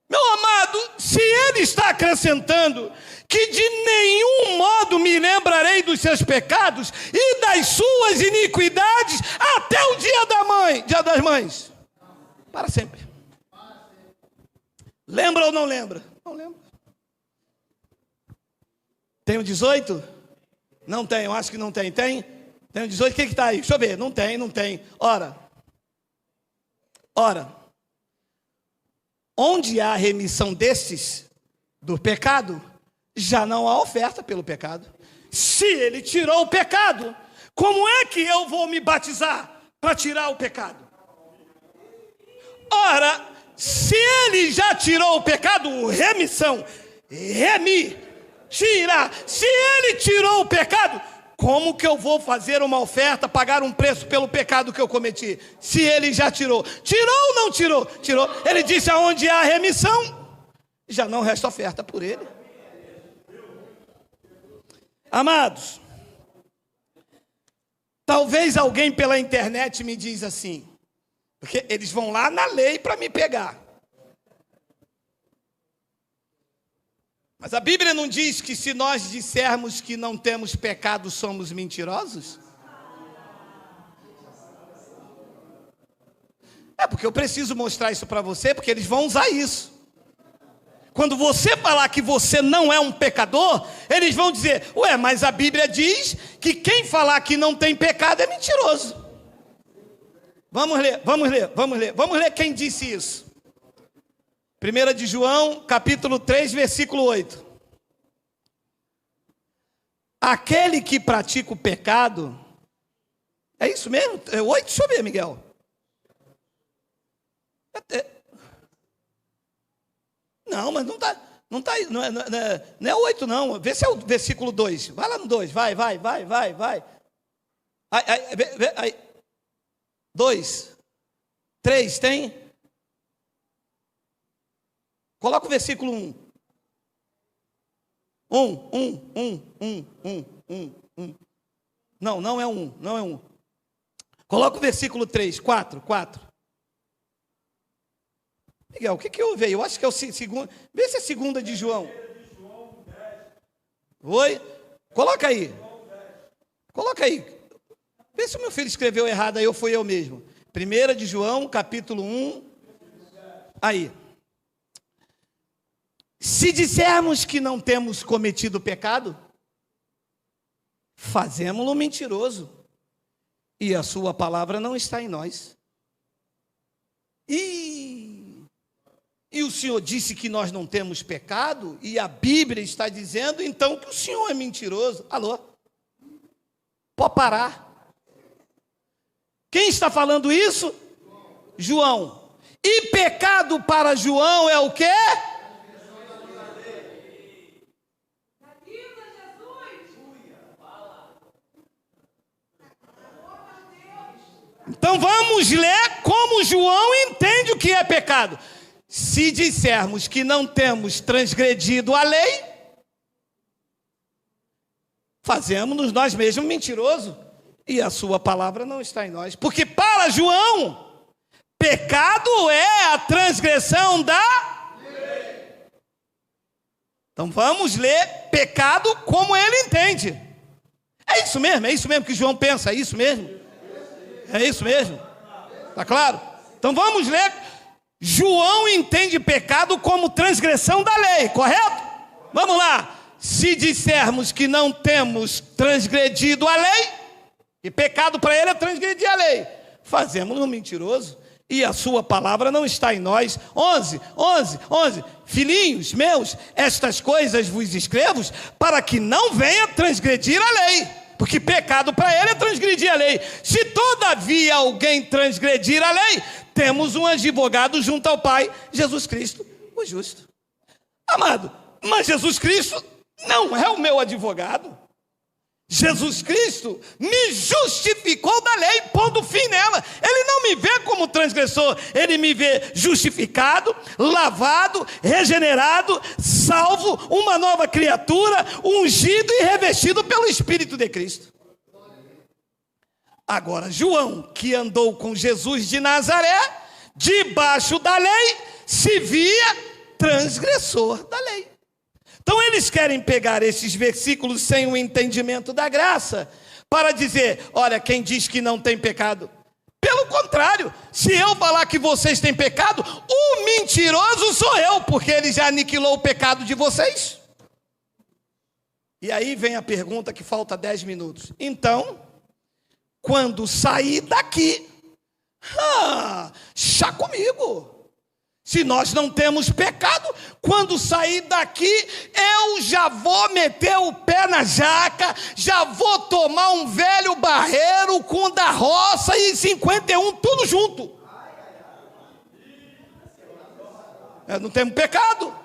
Meu amado, se ele está acrescentando que de nenhum modo me lembrarei dos seus pecados e das suas iniquidades até o dia das mães, para sempre. Lembra ou não lembra? Não lembro. Tem o 18? Não tem, eu acho que não tem. Tem? Tem o 18, o que está aí? Deixa eu ver, não tem. Ora, onde há remissão destes do pecado, já não há oferta pelo pecado. Se ele tirou o pecado, como é que eu vou me batizar para tirar o pecado? Ora, se ele já tirou o pecado, remissão, tirar. Se ele tirou o pecado, como que eu vou fazer uma oferta, pagar um preço pelo pecado que eu cometi? Se ele já tirou. Tirou ou não tirou? Tirou. Ele disse, aonde há remissão, já não resta oferta por ele. Amados, talvez alguém pela internet me diz assim, porque eles vão lá na lei para me pegar. Mas a Bíblia não diz que se nós dissermos que não temos pecado, somos mentirosos? É porque eu preciso mostrar isso para você, porque eles vão usar isso. Quando você falar que você não é um pecador, eles vão dizer, ué, mas a Bíblia diz que quem falar que não tem pecado é mentiroso. Vamos ler quem disse isso. 1 de João, capítulo 3, versículo 8. Aquele que pratica o pecado, é isso mesmo? É 8? Deixa eu ver, Miguel. Não, mas não é 8 não, vê se é o versículo 2, vai lá no 2, vai. Aí. 2, 3, tem? Coloca o versículo 1. 1. Não é 1. Coloca o versículo 3, 4. Miguel, o que houve aí? Eu acho que é o segundo. Vê se é segunda de João. Oi? Coloca aí. Vê se o meu filho escreveu errado aí ou foi eu mesmo. 1 de João, capítulo 1. Aí. Se dissermos que não temos cometido pecado, fazemo-lo mentiroso, e a sua palavra não está em nós. E o Senhor disse que nós não temos pecado, e a Bíblia está dizendo, então, que o Senhor é mentiroso. Alô? Pode parar. Quem está falando isso? João. E pecado para João é o quê? Então vamos ler como João entende o que é pecado. Se dissermos que não temos transgredido a lei, fazemos-nos nós mesmos mentirosos, e a sua palavra não está em nós. Porque para João, pecado é a transgressão da lei. Então vamos ler pecado como ele entende. É isso mesmo que João pensa, é isso mesmo? É isso mesmo? Tá claro? Então vamos ler. João entende pecado como transgressão da lei, correto? Vamos lá. Se dissermos que não temos transgredido a lei, e pecado para ele é transgredir a lei, fazemos-no mentiroso, e a sua palavra não está em nós. 11. Filhinhos meus, estas coisas vos escrevo para que não venha transgredir a lei. Porque pecado para ele é transgredir a lei. Se todavia alguém transgredir a lei, temos um advogado junto ao Pai, Jesus Cristo, o justo. Amado, mas Jesus Cristo não é o meu advogado. Jesus Cristo me justificou da lei, pondo fim nela. Ele não me vê como transgressor, ele me vê justificado, lavado, regenerado, salvo, uma nova criatura, ungido e revestido pelo Espírito de Cristo. Agora, João, que andou com Jesus de Nazaré, debaixo da lei, se via transgressor da lei. Então eles querem pegar esses versículos sem o entendimento da graça, para dizer, olha, quem diz que não tem pecado? Pelo contrário, se eu falar que vocês têm pecado, o mentiroso sou eu, porque ele já aniquilou o pecado de vocês. E aí vem a pergunta que falta 10 minutos. Então, quando sair daqui, chá comigo. Se nós não temos pecado, quando sair daqui, eu já vou meter o pé na jaca, já vou tomar um velho barreiro com da roça e 51, tudo junto. Não temos pecado.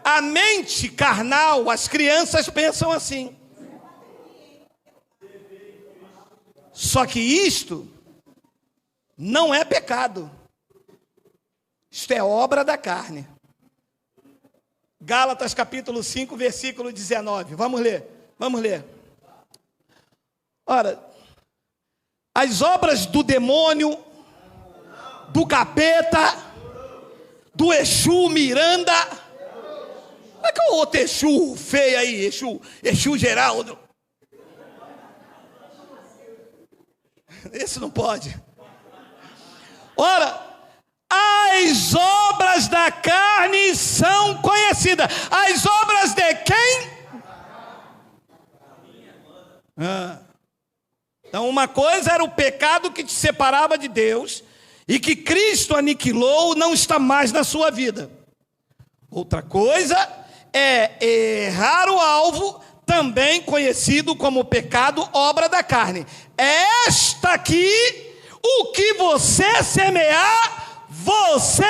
A mente carnal, as crianças pensam assim. Só que isto não é pecado. Isto é obra da carne. Gálatas capítulo 5, versículo 19. Vamos ler. Ora, as obras do demônio, do capeta, do Exu Miranda. Como é que é o outro Exu feio aí? Exu Geraldo. Esse não pode. Ora, as obras da carne são conhecidas. As obras de quem? Então uma coisa era o pecado que te separava de Deus e que Cristo aniquilou, não está mais na sua vida. Outra coisa é errar o alvo, também conhecido como pecado, obra da carne. Esta aqui, o que você semear, você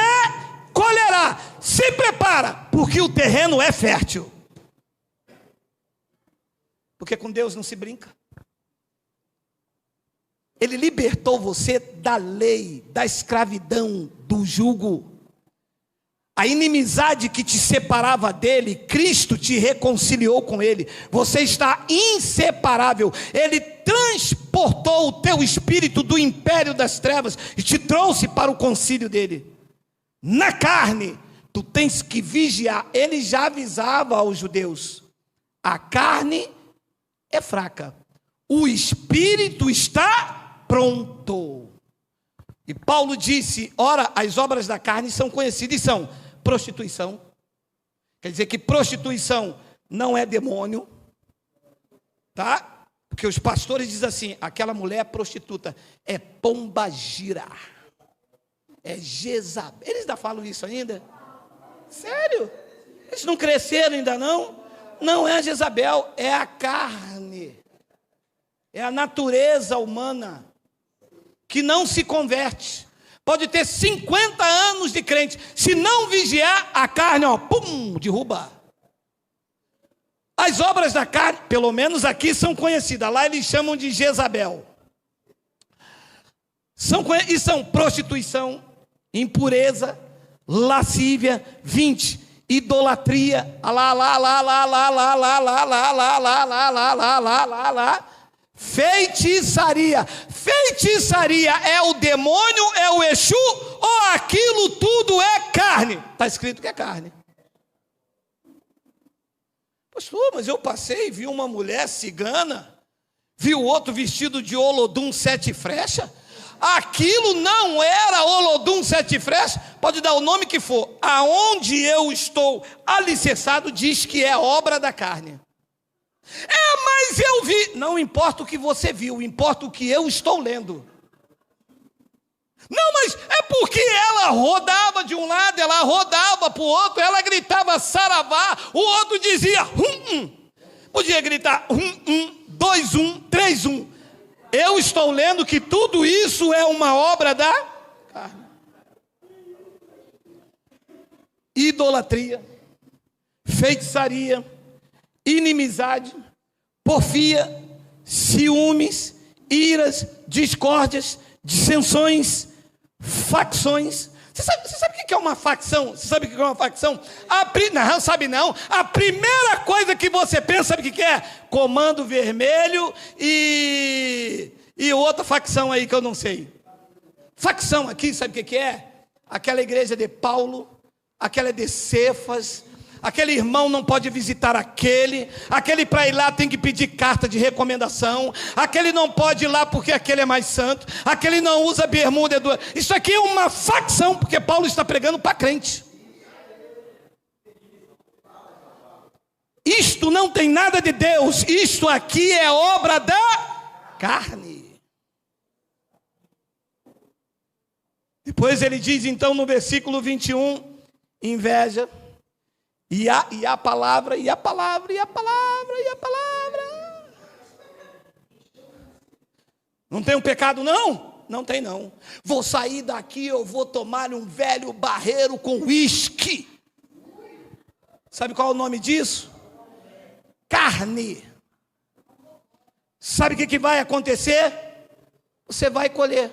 colherá. Se prepara, porque o terreno é fértil. Porque com Deus não se brinca. Ele libertou você da lei, da escravidão, do jugo. A inimizade que te separava dele, Cristo te reconciliou com ele. Você está inseparável. Ele transportou o teu espírito do império das trevas e te trouxe para o concílio dele. Na carne, tu tens que vigiar. Ele já avisava aos judeus. A carne é fraca. O espírito está pronto. E Paulo disse, ora, as obras da carne são conhecidas e são prostituição. Quer dizer que prostituição não é demônio, tá? Porque os pastores dizem assim, aquela mulher prostituta é pombagira, é Jezabel. Eles ainda falam isso ainda? Sério? Eles não cresceram ainda não? Não é a Jezabel, é a carne, é a natureza humana que não se converte. Pode ter 50 anos de crente, se não vigiar, a carne, derruba. As obras da carne, pelo menos aqui, são conhecidas. Lá eles chamam de Jezabel. São prostituição, impureza, lascívia, 20, idolatria, feitiçaria. Feitiçaria é o demônio, é o Exu, ou aquilo tudo é carne? Está escrito que é carne. Pastor, mas eu passei e vi uma mulher cigana, vi o outro vestido de Olodum 7 flechas. Aquilo não era Olodum 7 flechas, pode dar o nome que for. Aonde eu estou alicerçado diz que é obra da carne. Mas eu vi. Não importa o que você viu, importa o que eu estou lendo. Não, mas é porque ela rodava de um lado, ela rodava para o outro, ela gritava saravá, o outro dizia podia gritar 2, 3, 1. Eu estou lendo que tudo isso é uma obra da carne. Idolatria, feitiçaria, inimizade, porfia, ciúmes, iras, discórdias, dissensões, facções. Você sabe o que é uma facção? Você sabe o que é uma facção? Não, sabe não. A primeira coisa que você pensa, sabe o que é? Comando Vermelho e outra facção aí que eu não sei. Facção aqui, sabe o que é? Aquela igreja de Paulo, aquela de Cefas, aquele irmão não pode visitar aquele para ir lá tem que pedir carta de recomendação, aquele não pode ir lá porque aquele é mais santo, aquele não usa bermuda. Isso aqui é uma facção, porque Paulo está pregando para crente. Isto não tem nada de Deus, isto aqui é obra da carne. Depois ele diz então no versículo 21, inveja, e a palavra. Não tem um pecado não? Não tem não. Vou sair daqui, eu vou tomar um velho barreiro com uísque. Sabe qual é o nome disso? Carne. Sabe o que vai acontecer? Você vai colher.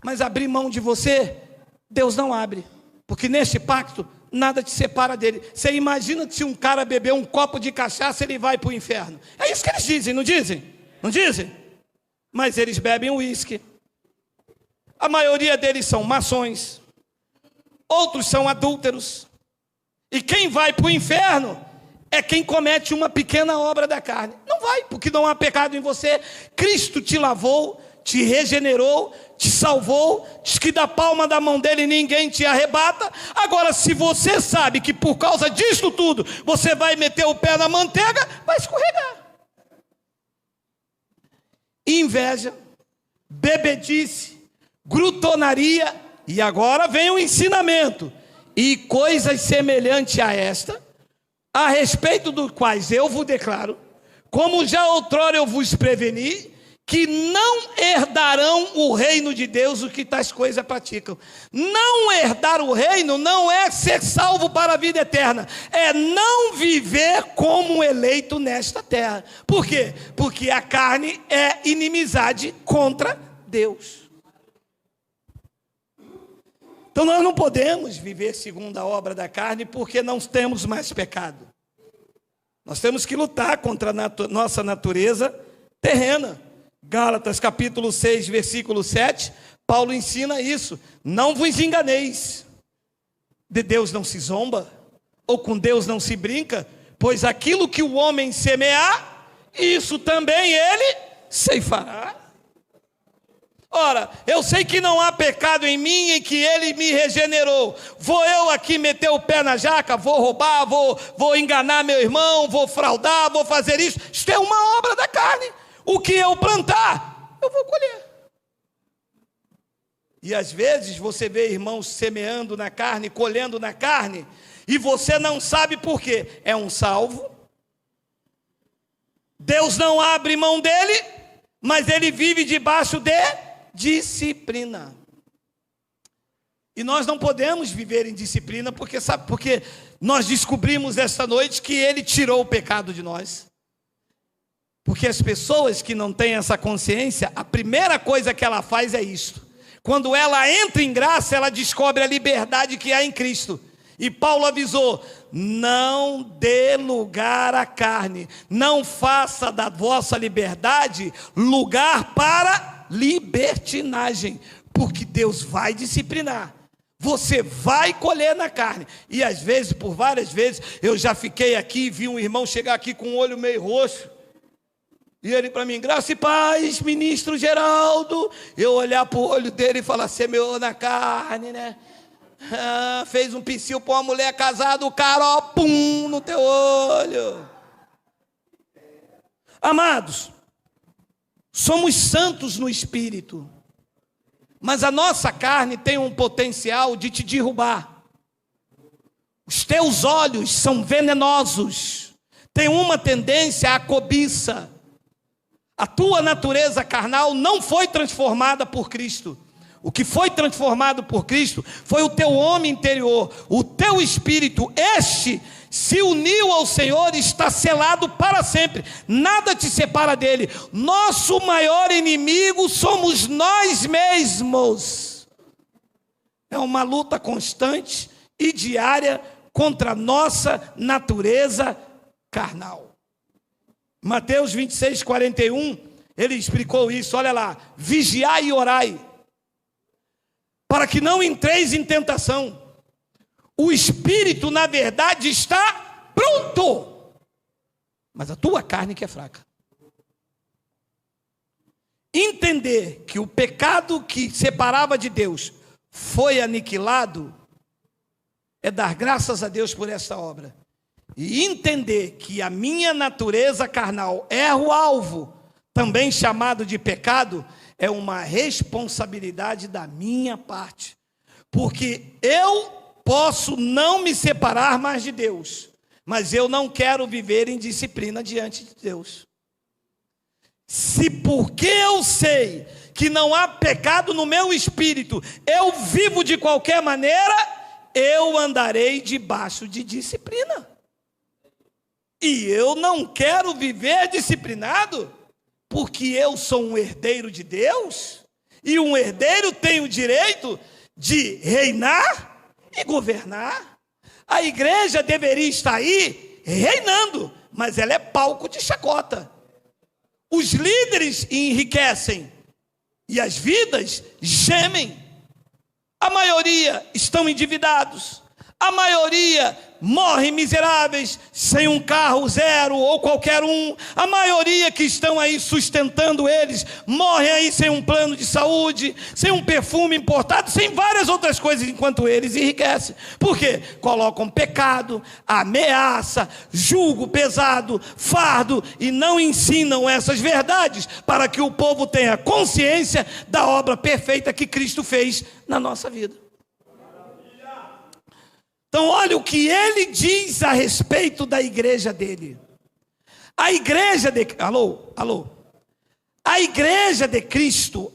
Mas abrir mão de você, Deus não abre. Porque neste pacto, nada te separa dele. Você imagina que se um cara beber um copo de cachaça, ele vai para o inferno. É isso que eles dizem, não dizem? Não dizem? Mas eles bebem uísque. A maioria deles são maçons. Outros são adúlteros. E quem vai para o inferno é quem comete uma pequena obra da carne. Não vai, porque não há pecado em você. Cristo te lavou, te regenerou, te salvou, diz que da palma da mão dele ninguém te arrebata. Agora, se você sabe que por causa disso tudo, você vai meter o pé na manteiga, vai escorregar. Inveja, bebedice, glutonaria, e agora vem o ensinamento, e coisas semelhantes a esta, a respeito dos quais eu vos declaro, como já outrora eu vos preveni, que não herdarão o reino de Deus os que tais coisas praticam. Não herdar o reino não é ser salvo para a vida eterna, é não viver como eleito nesta terra. Por quê? Porque a carne é inimizade contra Deus. Então nós não podemos viver segundo a obra da carne, porque não temos mais pecado. Nós temos que lutar contra a nossa natureza terrena. Gálatas capítulo 6, versículo 7, Paulo ensina isso. Não vos enganeis, de Deus não se zomba, ou com Deus não se brinca, pois aquilo que o homem semear, isso também ele ceifará. Ora, eu sei que não há pecado em mim e que ele me regenerou. Vou eu aqui meter o pé na jaca, vou roubar, vou enganar meu irmão, vou fraudar, vou fazer isso. Isto é uma obra da carne. O que eu plantar, eu vou colher. E às vezes você vê irmãos semeando na carne, colhendo na carne, e você não sabe por quê. É um salvo. Deus não abre mão dele, mas ele vive debaixo de disciplina. E nós não podemos viver em disciplina, porque sabe, porque nós descobrimos esta noite que ele tirou o pecado de nós. Porque as pessoas que não têm essa consciência, a primeira coisa que ela faz é isto. Quando ela entra em graça, ela descobre a liberdade que há em Cristo. E Paulo avisou: não dê lugar à carne, não faça da vossa liberdade lugar para libertinagem, porque Deus vai disciplinar. Você vai colher na carne. E às vezes, por várias vezes, eu já fiquei aqui e vi um irmão chegar aqui com o olho meio roxo. E ele para mim: graça e paz, ministro Geraldo. Eu olhar para o olho dele e falar: semeou na carne, né? Fez um psil para uma mulher casada, o cara, ó, pum, no teu olho. Amados, somos santos no espírito, mas a nossa carne tem um potencial de te derrubar. Os teus olhos são venenosos, tem uma tendência à cobiça. A tua natureza carnal não foi transformada por Cristo. O que foi transformado por Cristo foi o teu homem interior, o teu espírito. Este se uniu ao Senhor e está selado para sempre. Nada te separa dele. Nosso maior inimigo somos nós mesmos. É uma luta constante e diária contra a nossa natureza carnal. Mateus 26, 41, ele explicou isso. Olha lá: vigiai e orai, para que não entreis em tentação. O espírito, na verdade, está pronto, mas a tua carne que é fraca. Entender que o pecado que separava de Deus foi aniquilado é dar graças a Deus por essa obra. E entender que a minha natureza carnal é o alvo, também chamado de pecado, é uma responsabilidade da minha parte. Porque eu posso não me separar mais de Deus, mas eu não quero viver em disciplina diante de Deus. Se porque eu sei que não há pecado no meu espírito, eu vivo de qualquer maneira, eu andarei debaixo de disciplina. E eu não quero viver disciplinado, porque eu sou um herdeiro de Deus, e um herdeiro tem o direito de reinar e governar. A igreja deveria estar aí reinando, mas ela é palco de chacota. Os líderes enriquecem e as vidas gemem. A maioria estão endividados. A maioria morrem miseráveis, sem um carro zero ou qualquer um. A maioria que estão aí sustentando eles, morrem aí sem um plano de saúde, sem um perfume importado, sem várias outras coisas, enquanto eles enriquecem. Por quê? Colocam pecado, ameaça, jugo pesado, fardo, e não ensinam essas verdades para que o povo tenha consciência da obra perfeita que Cristo fez na nossa vida. Então olha o que ele diz a respeito da igreja dele. A igreja de... Alô? A igreja de Cristo,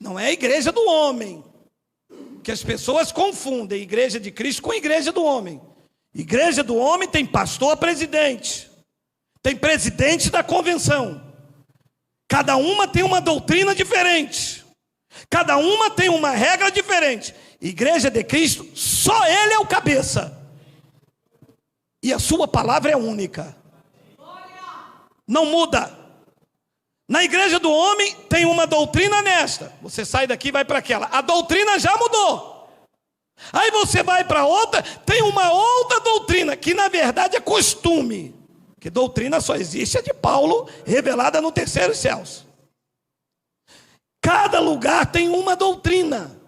não é a igreja do homem, que as pessoas confundem igreja de Cristo com igreja do homem. Igreja do homem tem pastor presidente, tem presidente da convenção. Cada uma tem uma doutrina diferente. Cada uma tem uma regra diferente. Igreja de Cristo, só Ele é o cabeça. E a sua palavra é única. Não muda. Na igreja do homem tem uma doutrina nesta. Você sai daqui e vai para aquela. A doutrina já mudou. Aí você vai para outra, tem uma outra doutrina, que na verdade é costume. Que doutrina só existe a de Paulo, revelada no terceiro céus. Cada lugar tem uma doutrina.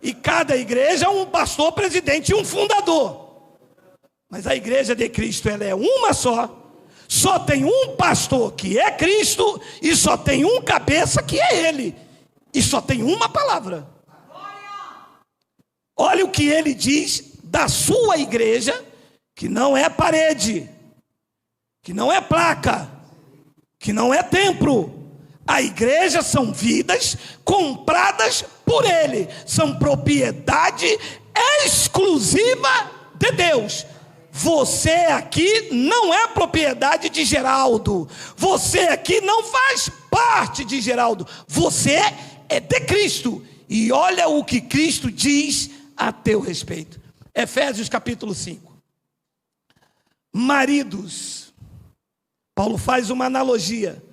E cada igreja um pastor presidente e um fundador. Mas a igreja de Cristo, ela é uma só. Só tem um pastor que é Cristo. E só tem um cabeça que é Ele. E só tem uma palavra. Olha o que ele diz da sua igreja, que não é parede, que não é placa, que não é templo. A igreja são vidas compradas por Ele. São propriedade exclusiva de Deus. Você aqui não é propriedade de Geraldo. Você aqui não faz parte de Geraldo, você é de Cristo, e olha o que Cristo diz a teu respeito. Efésios capítulo 5. Maridos, Paulo faz uma analogia: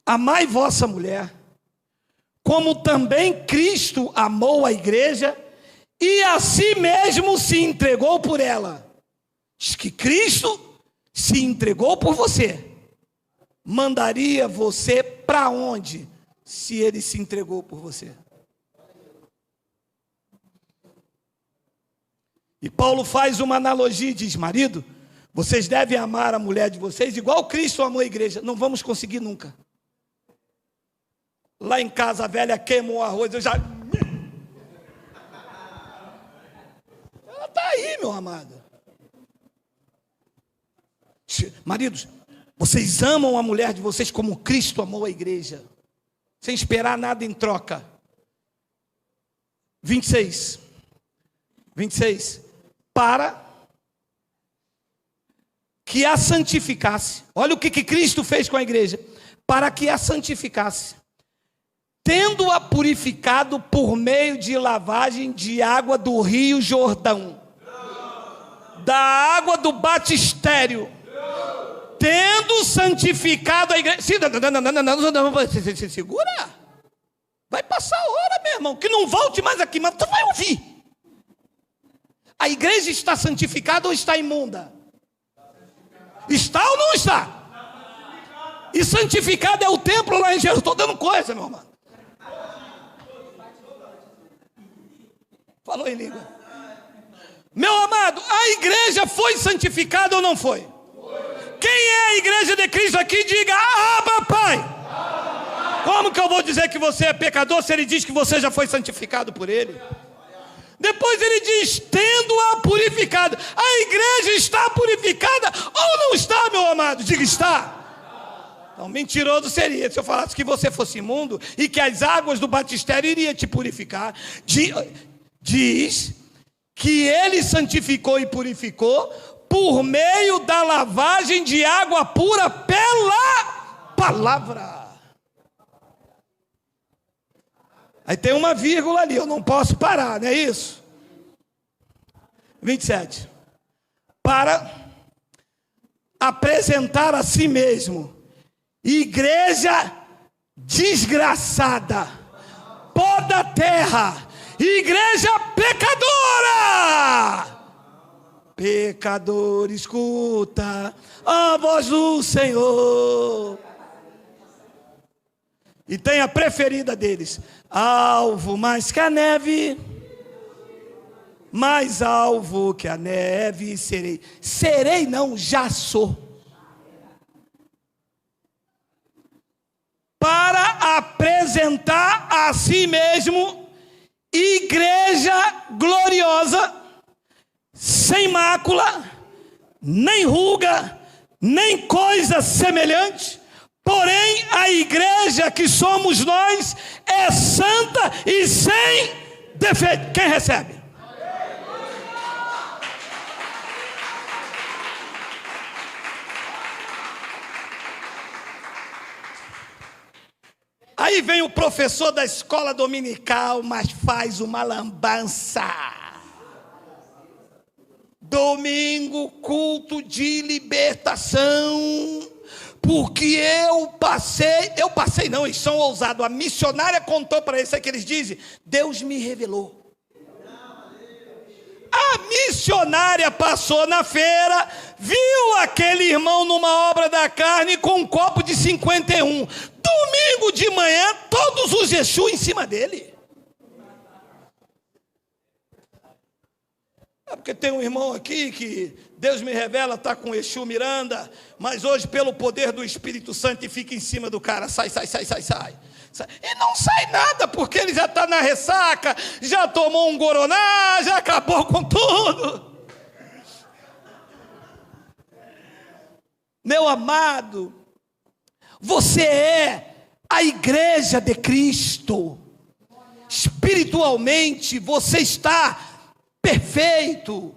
amai vossa mulher, como também Cristo amou a igreja e a si mesmo se entregou por ela. Diz que Cristo se entregou por você. Mandaria você para onde se ele se entregou por você? E Paulo faz uma analogia e diz: marido, vocês devem amar a mulher de vocês igual Cristo amou a igreja. Não vamos conseguir nunca. Lá em casa a velha queima o arroz, eu já... Ela está aí, meu amado. Maridos, vocês amam a mulher de vocês como Cristo amou a igreja, sem esperar nada em troca. 26. Para que a santificasse. Olha o que Cristo fez com a igreja. Para que a santificasse, tendo-a purificado por meio de lavagem de água do rio Jordão, da água do batistério, tendo santificado a igreja. Não, segura. Vai passar a hora, meu irmão, que não volte mais aqui, mas tu vai ouvir. A igreja está santificada ou está imunda? Está ou não está? E santificado é o templo lá em Jerusalém. Estou dando coisa, meu irmão. Falou em língua. Meu amado, a igreja foi santificada ou não foi? Quem é a igreja de Cristo aqui? Diga: Abba, Pai. Como que eu vou dizer que você é pecador se ele diz que você já foi santificado por ele? Depois ele diz: tendo-a purificado. A igreja está purificada ou não está, meu amado? Diga: está. Então, mentiroso seria se eu falasse que você fosse imundo e que as águas do batistério iriam te purificar. Diz que ele santificou e purificou por meio da lavagem de água pura pela palavra. Aí tem uma vírgula ali, eu não posso parar, não é isso? 27. Para apresentar a si mesmo igreja desgraçada, pó da terra, igreja pecadora. Pecador, escuta a voz do Senhor. E tem a preferida deles: alvo mais que a neve, mais alvo que a neve serei. Serei não, já sou. Para apresentar a si mesmo igreja gloriosa, sem mácula, nem ruga, nem coisa semelhante. Porém, a igreja que somos nós é santa e sem defeito. Quem recebe? Aí vem o professor da escola dominical, mas faz uma lambança. Domingo, culto de libertação. Porque eu passei não, eles são ousados. A missionária contou para eles, sabe o que eles dizem? Deus me revelou. A missionária passou na feira, viu aquele irmão numa obra da carne com um copo de 51. Domingo de manhã, todos os Exu em cima dele. É porque tem um irmão aqui que Deus me revela, está com Exu Miranda, mas hoje pelo poder do Espírito Santo e fica em cima do cara, sai. E não sai nada, porque ele já está na ressaca, já tomou um guaraná, já acabou com tudo. Meu amado, você é a igreja de Cristo. Espiritualmente você está perfeito.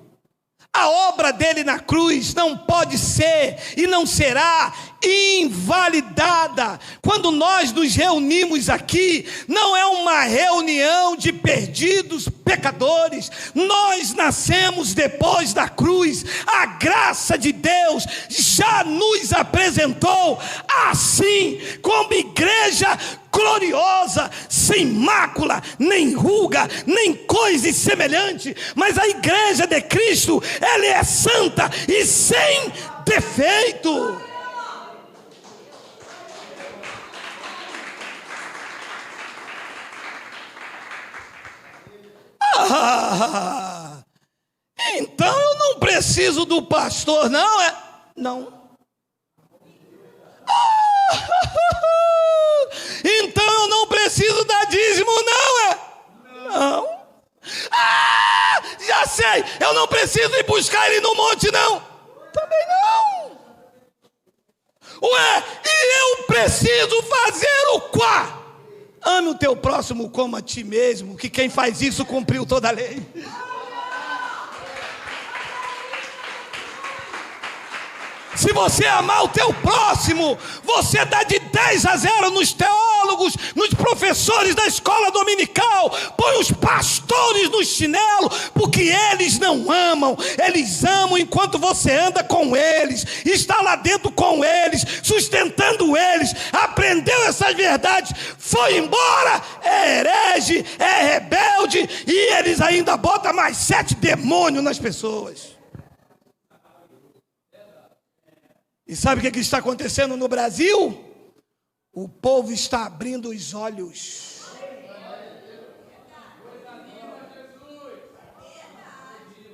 A obra dele na cruz não pode ser e não será invalidada. Quando nós nos reunimos aqui, não é uma reunião de perdidos pecadores. Nós nascemos depois da cruz. A graça de Deus já nos apresentou assim, como igreja gloriosa, sem mácula, nem ruga, nem coisa semelhante. Mas a igreja de Cristo, ela é santa e sem defeito. Então eu não preciso do pastor, não é? Não. Então eu não preciso dar dízimo, não é? Não. Já sei, eu não preciso ir buscar ele no monte, não. Também não. Ué, e eu preciso fazer o quê? Ame o teu próximo como a ti mesmo, que quem faz isso cumpriu toda a lei. Se você amar o teu próximo, você dá de 10-0 nos teólogos, nos professores da escola dominical, põe os pastores no chinelo, porque eles não amam, eles amam enquanto você anda com eles, está lá dentro com eles, sustentando eles, aprendeu essas verdades, foi embora, é herege, é rebelde, e eles ainda botam mais 7 demônios nas pessoas. E sabe o que está acontecendo no Brasil? O povo está abrindo os olhos.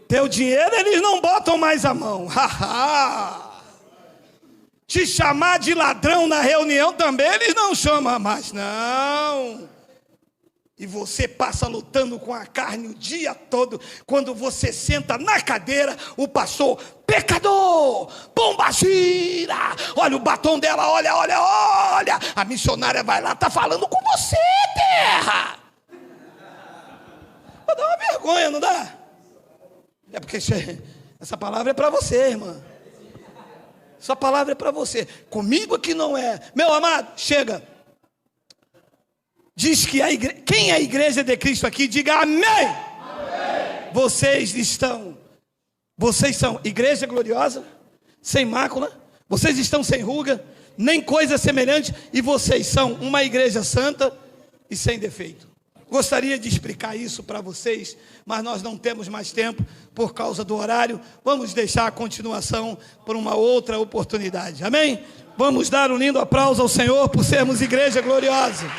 Teu dinheiro eles não botam mais a mão. Te chamar de ladrão na reunião também eles não chamam mais, não. E você passa lutando com a carne o dia todo. Quando você senta na cadeira, o pastor, pecador, pombagira, olha o batom dela, olha. A missionária vai lá, está falando com você, terra. Dá uma vergonha, não dá? É porque essa palavra é para você, irmã. Essa palavra é para você. Comigo aqui não é. Meu amado, chega. Diz que quem é a igreja de Cristo aqui, diga amém. Amém. Vocês são igreja gloriosa, sem mácula, vocês estão sem ruga, nem coisa semelhante, e vocês são uma igreja santa e sem defeito. Gostaria de explicar isso para vocês, mas nós não temos mais tempo por causa do horário. Vamos deixar a continuação por uma outra oportunidade, amém? Vamos dar um lindo aplauso ao Senhor por sermos igreja gloriosa.